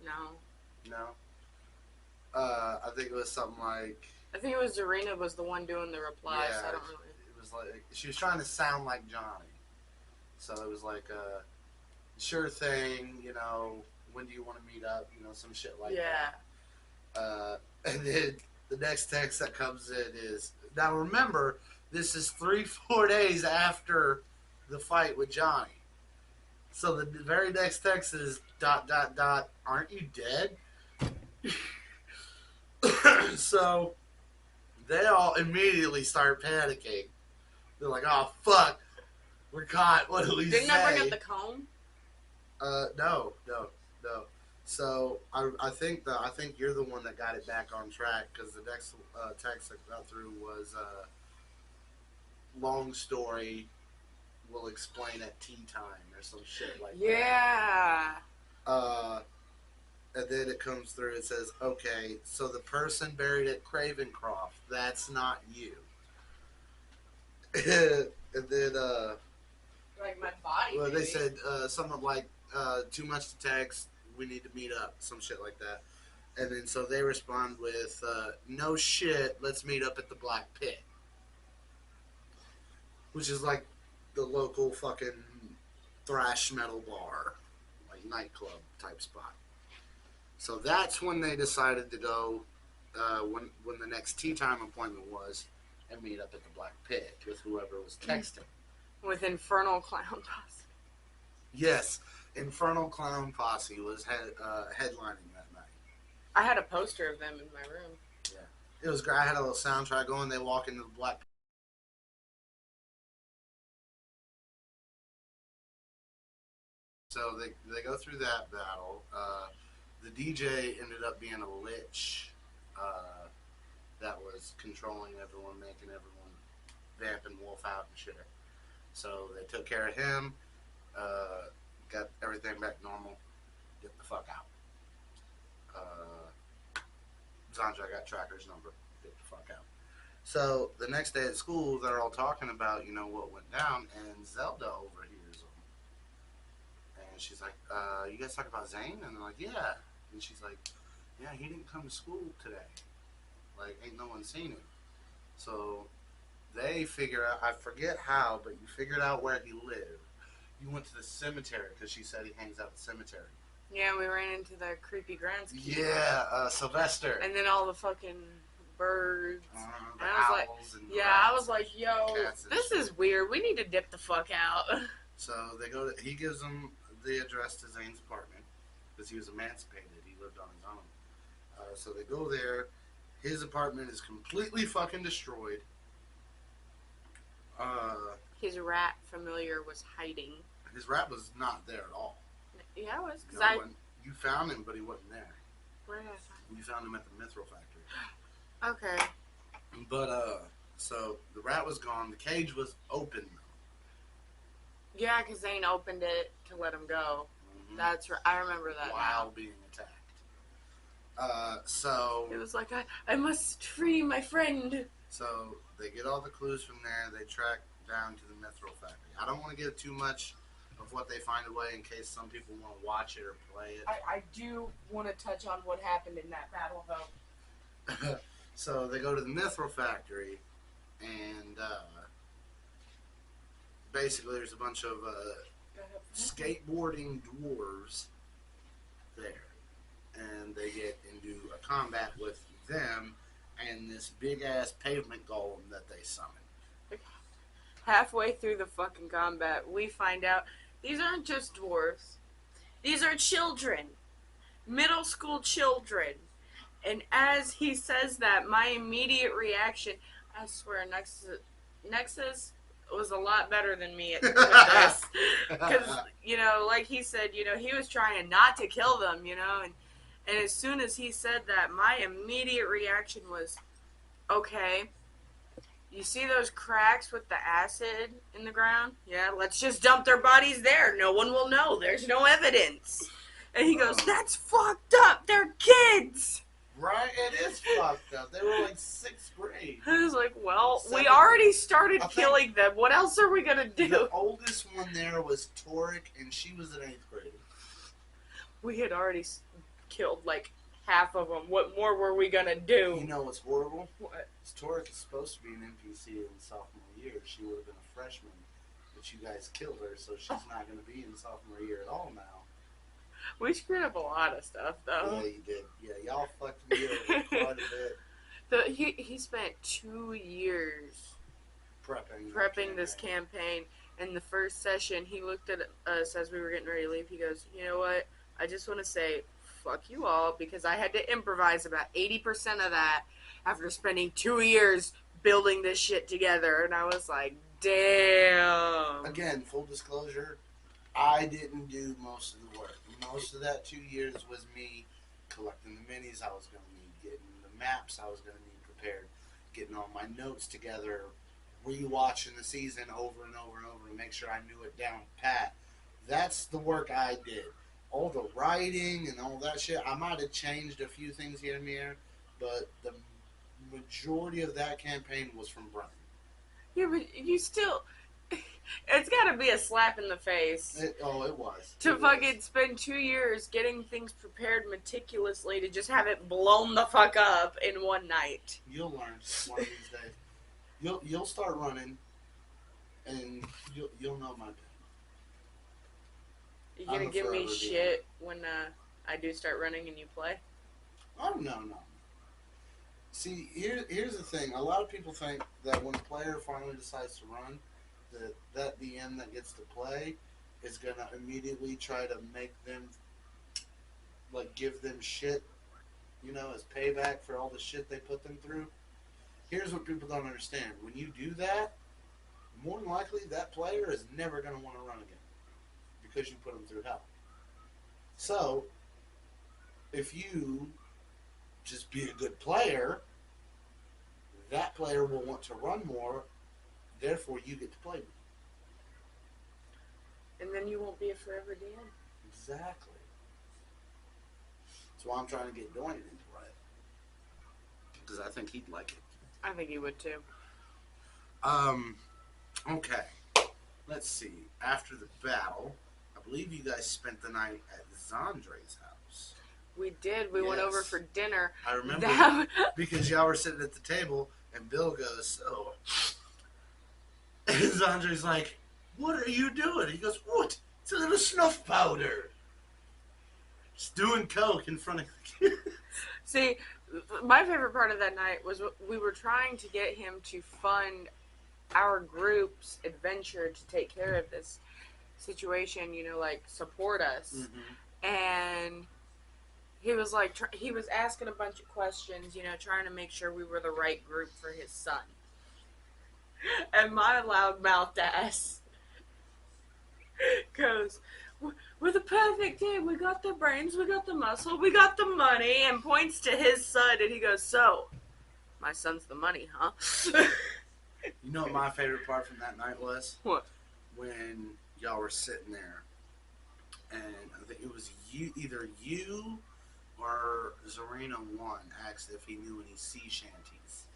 No, No. I think it was something like. I think it was Zarina was the one doing the replies. Yeah, So I don't really. It was like she was trying to sound like Johnny, so it was like sure thing, when do you want to meet up, some shit like Yeah. that. And then the next text that comes in is, now remember, this is 3-4 days after the fight with Johnny, so the very next text is ... aren't you dead? So they all immediately start panicking. They're like, "Oh fuck, we're caught. What do we Didn't say?" I bring up the comb? No. So I think you're the one that got it back on track, because the next text that got through was long story. We'll explain at tea time or some shit like that. Yeah. And then it comes through. It says, "Okay, so the person buried at Cravencroft, that's not you." And then Like my body. well, they maybe. said something like, "Too much to text. We need to meet up." Some shit like that. And then so they respond with, "No shit. Let's meet up at the Black Pit," which is like the local fucking thrash metal bar. Like, nightclub type spot. So that's when they decided to go, when the next tea time appointment was, and meet up at the Black Pit with whoever was texting. With Infernal Clown Posse. Yes, Infernal Clown Posse was headlining that night. I had a poster of them in my room. Yeah, it was great. I had a little soundtrack going. They walk into the Black Pit. So they go through that battle. The DJ ended up being a lich that was controlling everyone, making everyone vamp and wolf out and shit. So they took care of him, got everything back normal, get the fuck out. Zandra got Tracker's number, get the fuck out. So the next day at school, they're all talking about, what went down, and Zelda overhears them. And she's like, you guys talk about Zane? And they're like, yeah. And she's like, yeah, he didn't come to school today. Like, ain't no one seen him. So they figure out, I forget how, but you figured out where he lived. You went to the cemetery because she said he hangs out at the cemetery. Yeah, we ran into the creepy groundskeeper. Yeah, Sylvester. And then all the fucking birds. The and I was owls like, and yeah, rats I was like, yo, this shit. is weird. We need to dip the fuck out. So they go to, he gives them the address to Zane's apartment because he was emancipated. He lived on his own. So they go there. His apartment is completely fucking destroyed. His rat familiar was hiding. His rat was not there at all. Yeah, it was. Cause You found him, but he wasn't there. Where did I find him? You found him at the Mithril factory. Okay. But, so the rat was gone. The cage was open, though. Yeah, because Zane opened it to let him go. Mm-hmm. That's right. I remember that. While being attacked. So... It was like, I must free my friend. So they get all the clues from there. They track down to the Mithril factory. I don't want to give too much of what they find away in case some people want to watch it or play it. I do want to touch on what happened in that battle, though. So they go to the Mithril factory, and basically there's a bunch of skateboarding dwarves there. And they get into a combat with them and this big-ass pavement golem that they summon. Halfway through the fucking combat, we find out these aren't just dwarves. These are children. Middle school children. And as he says that, my immediate reaction, I swear, Nexus was a lot better than me at this. Because, like he said, he was trying not to kill them, and as soon as he said that, my immediate reaction was, okay, you see those cracks with the acid in the ground? Yeah, let's just dump their bodies there. No one will know. There's no evidence. And he goes, that's fucked up. They're kids. Right? It is fucked up. They were like 6th grade. I was like, well, we already started killing them. What else are we going to do? The oldest one there was Toric, and she was an 8th grader. We had already killed like half of them. What more were we gonna do? You know what's horrible? What? Toric is supposed to be an NPC in sophomore year. She would have been a freshman, but you guys killed her, so she's not going to be in sophomore year at all now. We screwed up a lot of stuff, though. Yeah, you did. Yeah, y'all fucked me over quite a bit. He spent 2 years prepping this campaign. And the first session, he looked at us as we were getting ready to leave. He goes, you know what? I just want to say, fuck you all, because I had to improvise about 80% of that after spending 2 years building this shit together. And I was like, damn. Again, full disclosure, I didn't do most of the work. Most of that 2 years was me collecting the minis I was going to need, getting the maps I was going to need prepared, getting all my notes together, rewatching the season over and over and over to make sure I knew it down pat. That's the work I did. All the writing and all that shit, I might have changed a few things here and there, but the majority of that campaign was from Brian. Yeah, but you still... It's got to be a slap in the face. It was. To fucking spend 2 years getting things prepared meticulously to just have it blown the fuck up in one night. You'll learn one of these days. You'll start running, and you'll know my pain. You I'm gonna a give me forever shit when I do start running and you play? Oh, no. See, here's the thing. A lot of people think that when a player finally decides to run, that DM that gets to play is going to immediately try to make them, like, give them shit, as payback for all the shit they put them through. Here's what people don't understand. When you do that, more than likely that player is never going to want to run again because you put them through hell. So, if you just be a good player, that player will want to run more, therefore you get to play more. And then you won't be a forever DM. Exactly. That's why I'm trying to get Dwayne into it. Because I think he'd like it. I think he would too. Okay. Let's see. After the battle, I believe you guys spent the night at Zandre's house. We did. We went over for dinner. I remember because y'all were sitting at the table and Bill goes, "So," and Zandre's like, "What are you doing?" He goes, "What? It's a little snuff powder." Just doing coke in front of the kids. See, my favorite part of that night was we were trying to get him to fund our group's adventure to take care of this situation, like support us. Mm-hmm. And he was like, he was asking a bunch of questions, trying to make sure we were the right group for his son. And my loudmouthed ass goes, "We're the perfect team. We got the brains, we got the muscle, we got the money," and points to his son, and he goes, "So, my son's the money, huh?" You know what my favorite part from that night was? What? When y'all were sitting there, and I think it was either you or Zarina one asked if he knew any sea shanties.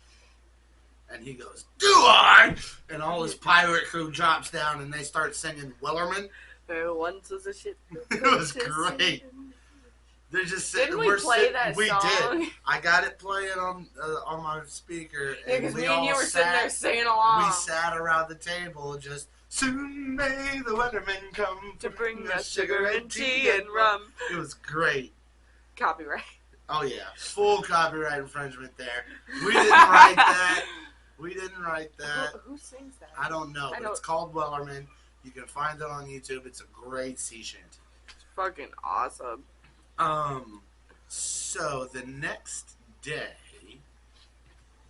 And he goes, "Do I?" And all his pirate crew drops down and they start singing Wellerman. There once was a ship. It was great. They're just sitting. Didn't we play that we song? did. I got it playing on my speaker. Yeah, because me and you were sitting there singing along. We sat around the table just, "Soon may the Weathermen come to bring us sugar and tea and rum." It was great. Copyright. Oh yeah, full copyright infringement there. We didn't write that. Who sings that? I don't know, but it's called Wellerman. You can find it on YouTube. It's a great sea shanty. It's fucking awesome. So the next day,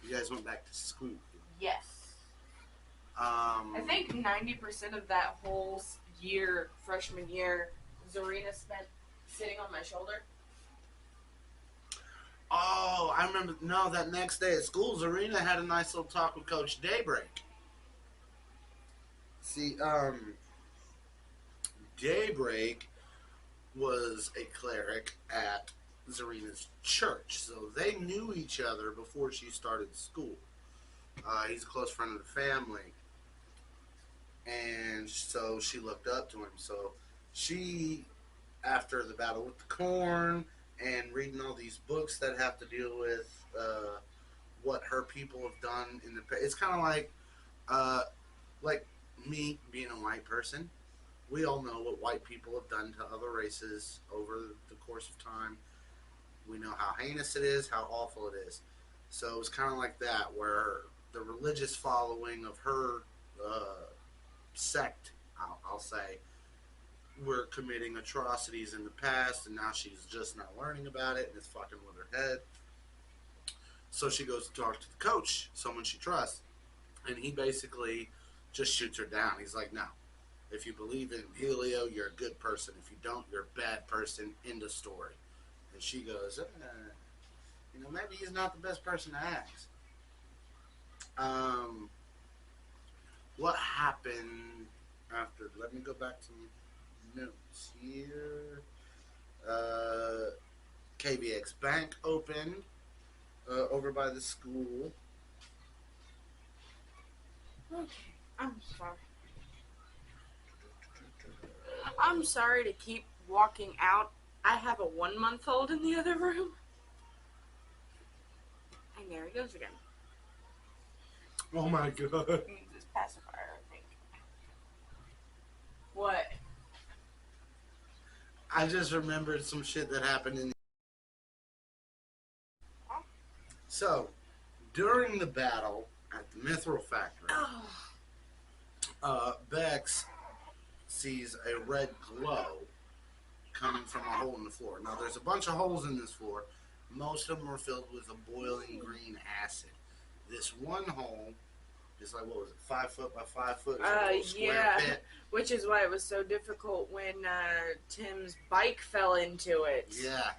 you guys went back to school. Yes. I think 90% of that whole year, freshman year, Zarina spent sitting on my shoulder. Oh, I remember. No, that next day at school, Zarina had a nice little talk with Coach Daybreak. See, Daybreak was a cleric at Zarina's church, so they knew each other before she started school. He's a close friend of the family, and so she looked up to him. So she, after the battle with the corn and reading all these books that have to deal with what her people have done in the past, it's kind of like me being a white person. We all know what white people have done to other races over the course of time. We know how heinous it is, how awful it is. So it was kind of like that, where the religious following of her sect, I'll say, were committing atrocities in the past, and now she's just not learning about it, and it's fucking with her head. So she goes to talk to the coach, someone she trusts, and he basically just shoots her down. He's like, "No. If you believe in Helio, you're a good person. If you don't, you're a bad person. End of story." And she goes, maybe he's not the best person to ask. What happened after? Let me go back to my notes here. KBX Bank opened over by the school. Okay, I'm sorry. I'm sorry to keep walking out. I have a 1-month-old in the other room. And there he goes again. Oh my god. He needs his pacifier, I think. What? I just remembered some shit that happened in. So, during the battle at the Mithril Factory, Bex sees a red glow coming from a hole in the floor. Now, there's a bunch of holes in this floor. Most of them are filled with a boiling green acid. This one hole is like, what was it, 5 foot by 5 foot? It's a little square pit. Which is why it was so difficult when Tim's bike fell into it. Yeah.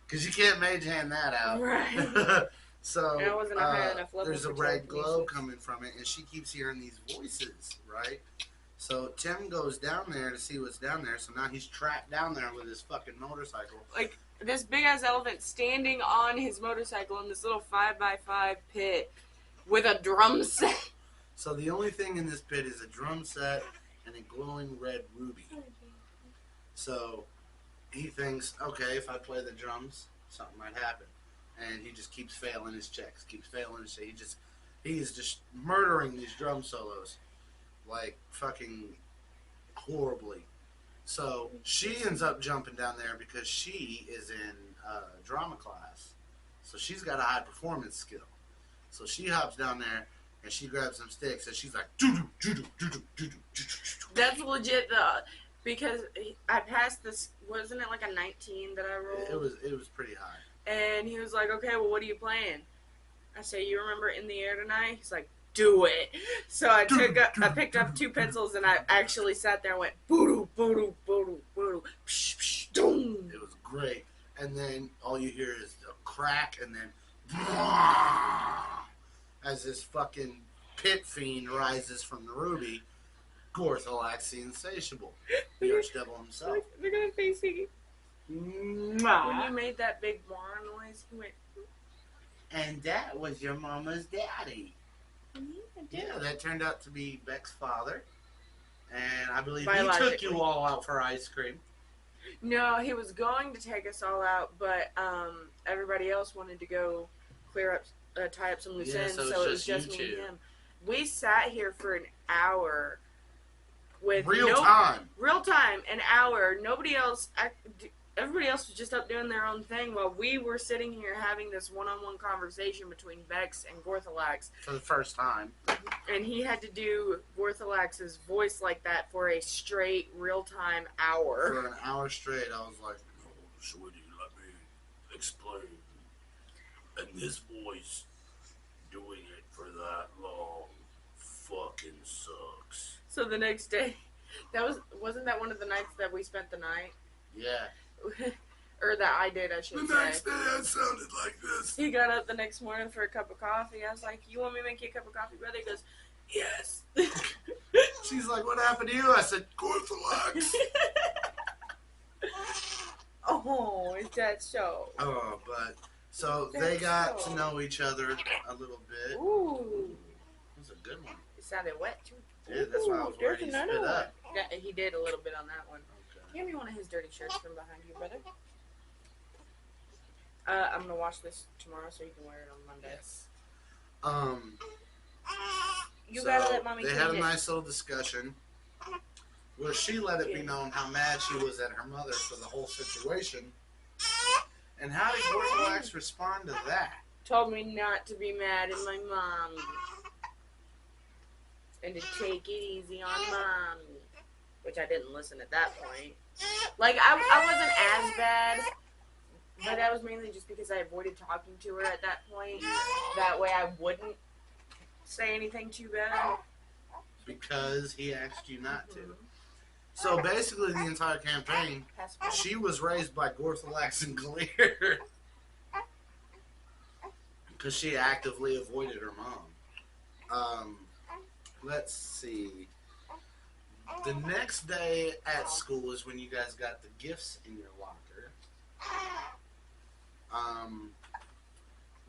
Because you can't mage hand that out. Right. So And it wasn't a high enough level there's a for red glow telekinesis. coming from it, and she keeps hearing these voices, right? So Tim goes down there to see what's down there. So now he's trapped down there with his fucking motorcycle. Like, this big-ass elephant standing on his motorcycle in this little 5x5 pit with a drum set. So the only thing in this pit is a drum set and a glowing red ruby. So he thinks, okay, if I play the drums, something might happen. And he just keeps failing his checks, keeps failing his shit. He is just murdering these drum solos, like fucking horribly. So she ends up jumping down there because she is in drama class. So she's got a high performance skill. So she hops down there and she grabs some sticks and she's like, doo-doo, doo-doo, doo-doo, doo-doo, doo-doo. That's legit, though. Because I passed this, wasn't it like a 19 that I rolled? It was pretty high. And he was like, okay, well, what are you playing? I say, you remember In the Air Tonight? He's like, do it. So I picked up 2 pencils and I actually sat there and went, boo-doo, boo-doo, boo-doo, boo-doo, psh, psh, doom. It was great. And then all you hear is a crack and then as this fucking pit fiend rises from the ruby, Gorthalax the Insatiable, the Archdevil himself. Look at his face. When you made that big barn noise, he went, And that was your mama's daddy. Yeah, that turned out to be Beck's father. And I believe he took you all out for ice cream. No, he was going to take us all out, but everybody else wanted to go clear up, tie up some loose ends, so it was just me and him. We sat here for an hour with real time, an hour. Nobody else. Everybody else was just up doing their own thing while we were sitting here having this one-on-one conversation between Bex and Gorthalax. For the first time. And he had to do Gorthalax's voice like that for a straight, real-time hour. For an hour straight, I was like, oh, sweetie, let me explain. And this voice, doing it for that long, fucking sucks. So the next day, wasn't that one of the nights that we spent the night? Yeah. Or that I did, I should say. The next day I sounded like this. He got up the next morning for a cup of coffee. I was like, you want me to make you a cup of coffee, brother? He goes, yes. She's like, what happened to you? I said, Gorthalax. Oh, is that so? Oh, but, so they got to know each other a little bit. Ooh. It was a good one. It sounded wet, too. Yeah, that's why I was worried he spit up. Yeah, he did a little bit on that one. Okay. Give me one of his dirty shirts from behind you, brother. I'm gonna wash this tomorrow so you can wear it on Monday. Yes. You gotta let mommy They clean had a it. nice little discussion where she let it be known how mad she was at her mother for the whole situation. And how did Gorthalax respond to that? Told me not to be mad at my mommy. And to take it easy on mommy. Which I didn't listen at that point. Like, I wasn't as bad. But that was mainly just because I avoided talking to her at that point. That way I wouldn't say anything too bad. Because he asked you not to. So basically the entire campaign, she was raised by Gorthalax and Galeer. Because she actively avoided her mom. Let's see. The next day at school is when you guys got the gifts in your locker.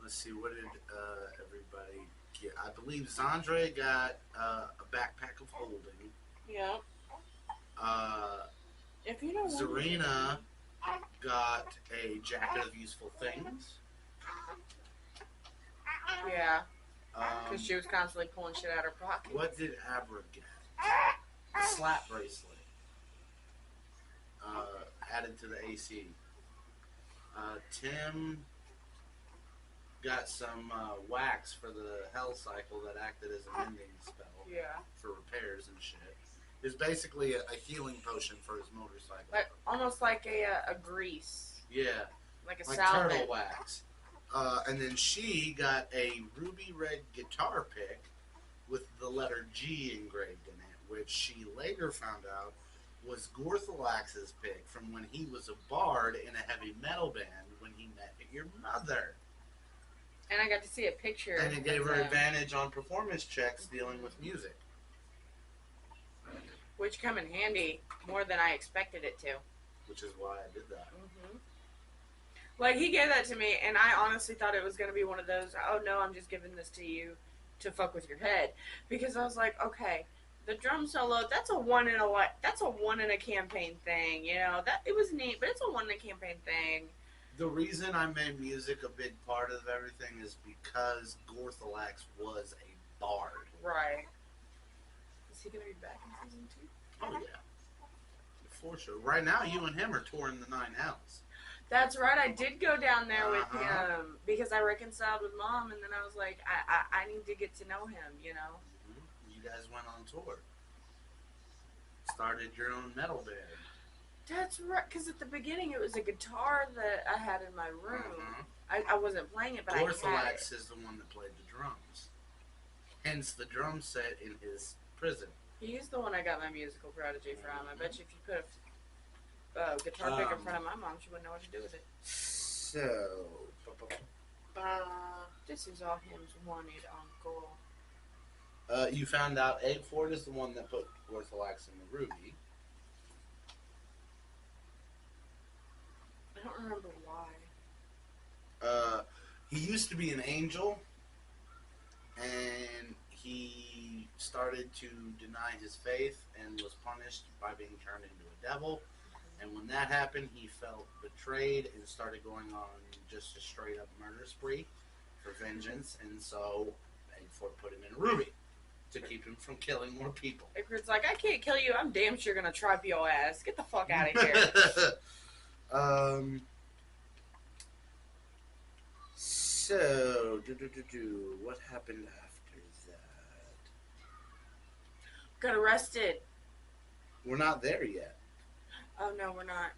Let's see, what did everybody get? I believe Zandre got a backpack of holding. Yeah. If you don't want Zarina got a jacket of useful things. Yeah. Because she was constantly pulling shit out of her pocket. What did Abra get? A slap bracelet. added to the AC. Tim got some wax for the hell cycle that acted as a mending spell Yeah. for repairs and shit. It's basically a healing potion for his motorcycle. Like almost like a grease, Yeah, like a like salvage. turtle wax. And then she got a ruby red guitar pick with the letter G engraved in it, which she later found out was Gorthalax's pick from when he was a bard in a heavy metal band when he met your mother. And I got to see a picture. And it gave her of them, advantage on performance checks dealing with music. which come in handy more than I expected it to. Which is why I did that. Mm-hmm. Like, he gave that to me, and I honestly thought it was going to be one of those, oh, no, I'm just giving this to you to fuck with your head. Because I was like, okay, the drum solo, that's a one in a campaign thing, you know? That it was neat, but it's a one in a campaign thing. The reason I made music a big part of everything is because Gorthalax was a bard. Right. Is he going to be back in season 2? Oh, yeah. For sure. Right now, you and him are touring the 9 Hells. That's right. I did go down there with Uh-huh. him because I reconciled with Mom, and then I was like, I need to get to know him, you know? You guys went on tour. Started your own metal band. That's right, because at the beginning it was a guitar that I had in my room. Uh-huh. I wasn't playing it, but I had it. Gorthalax is the one that played the drums. Hence the drum set in his prison. He's the one I got my musical prodigy from. I bet you if you put a guitar pick in front of my mom, she wouldn't know what to do with it. So, This is all him's wanted uncle. you found out Eggford is the one that put Gorthalax in the ruby. I don't remember why. He used to be an angel, and he started to deny his faith and was punished by being turned into a devil. And when that happened, he felt betrayed and started going on just a straight up murder spree for vengeance. And so Eggford put him in a ruby to keep him from killing more people. Eggford's like, I can't kill you. I'm damn sure gonna trap your ass. Get the fuck out of here. So, what happened after that? Got arrested. We're not there yet. Oh no, we're not.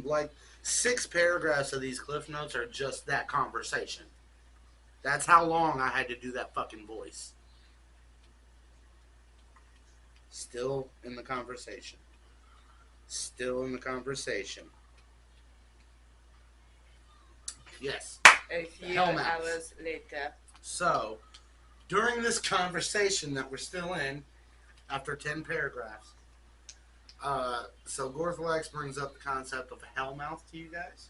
Like 6 paragraphs of these cliff notes are just that conversation. That's how long I had to do that fucking voice. Still in the conversation. Still in the conversation. Yes. A few Hellmouth. hours later. So, during this conversation that we're still in, after 10 paragraphs, so Gorthalax brings up the concept of a Hellmouth to you guys,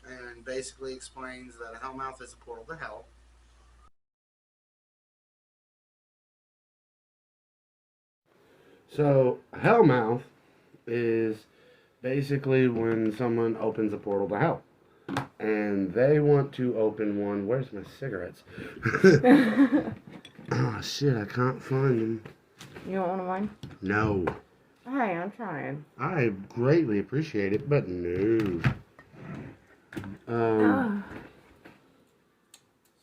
and basically explains that a Hellmouth is a portal to hell. So, Hellmouth is basically when someone opens a portal to hell. And they want to open one. Where's my cigarettes? Oh, shit, I can't find them. You don't want mine? No. Hey, I'm trying. I greatly appreciate it, but no. Some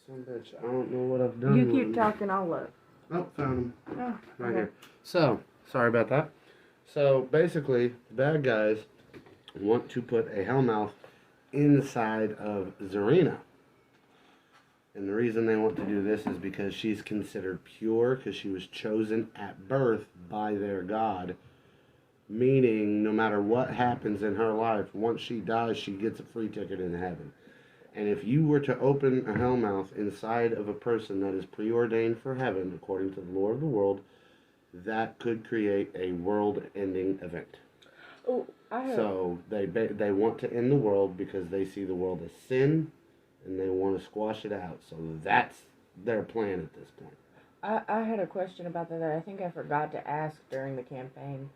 bitch, I don't know what I've done. You with keep them. talking, I'll look. Oh, found them. Oh, Right okay. here. So, sorry about that. So, basically, bad guys want to put a Hellmouth inside of Zarina. And the reason they want to do this is because she's considered pure, because she was chosen at birth by their god. Meaning, no matter what happens in her life, once she dies, she gets a free ticket in heaven. And if you were to open a Hellmouth inside of a person that is preordained for heaven, according to the lore of the world, that could create a world-ending event. Oh, I have. So they want to end the world because they see the world as sin, and they want to squash it out. So that's their plan at this point. I had a question about that I think I forgot to ask during the campaign,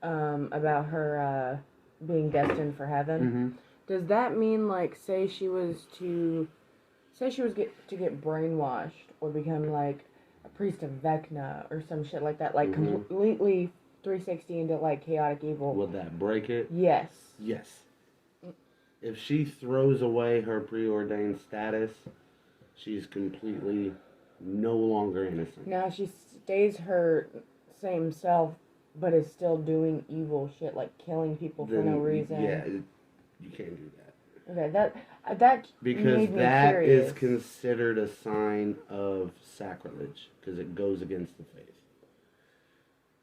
about her being destined for heaven. Mm-hmm. Does that mean, like, say she was to get brainwashed or become like a priest of Vecna or some shit like that, like Mhm. completely 360 into like chaotic evil. Would that break it? Yes. Yes. If she throws away her preordained status, she's completely no longer innocent. Now she stays her same self, but is still doing evil shit like killing people for no reason. Yeah, you can't do that. Okay, that Because made me that curious. is considered a sign of sacrilege, because it goes against the faith.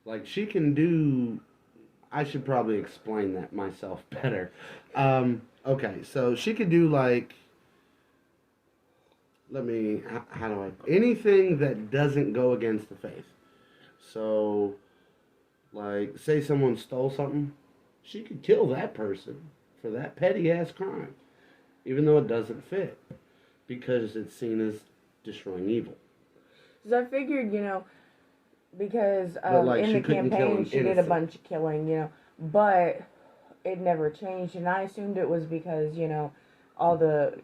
Like, she can do... I should probably explain that myself better. Okay, so she could do, like... How do I... Anything that doesn't go against the faith. So, like, say someone stole something, she could kill that person for that petty-ass crime. Even though it doesn't fit. Because it's seen as destroying evil. Because I figured, because But, like, in she the couldn't kill campaign an she did a innocent. bunch of killing, but it never changed, and I assumed it was because, all the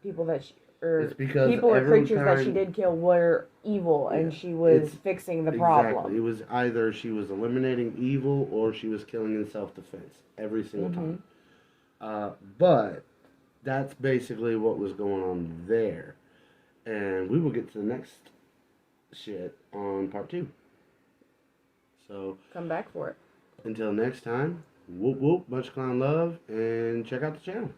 people that she, or It's because people or every creatures that she time- did kill were evil, and Yeah, she was it's- fixing the Exactly. problem. It was either she was eliminating evil or she was killing in self-defense every single time. But that's basically what was going on there. And we will get to the next shit on part 2. So, Come back for it. until next time, whoop whoop, much clown love, and check out the channel.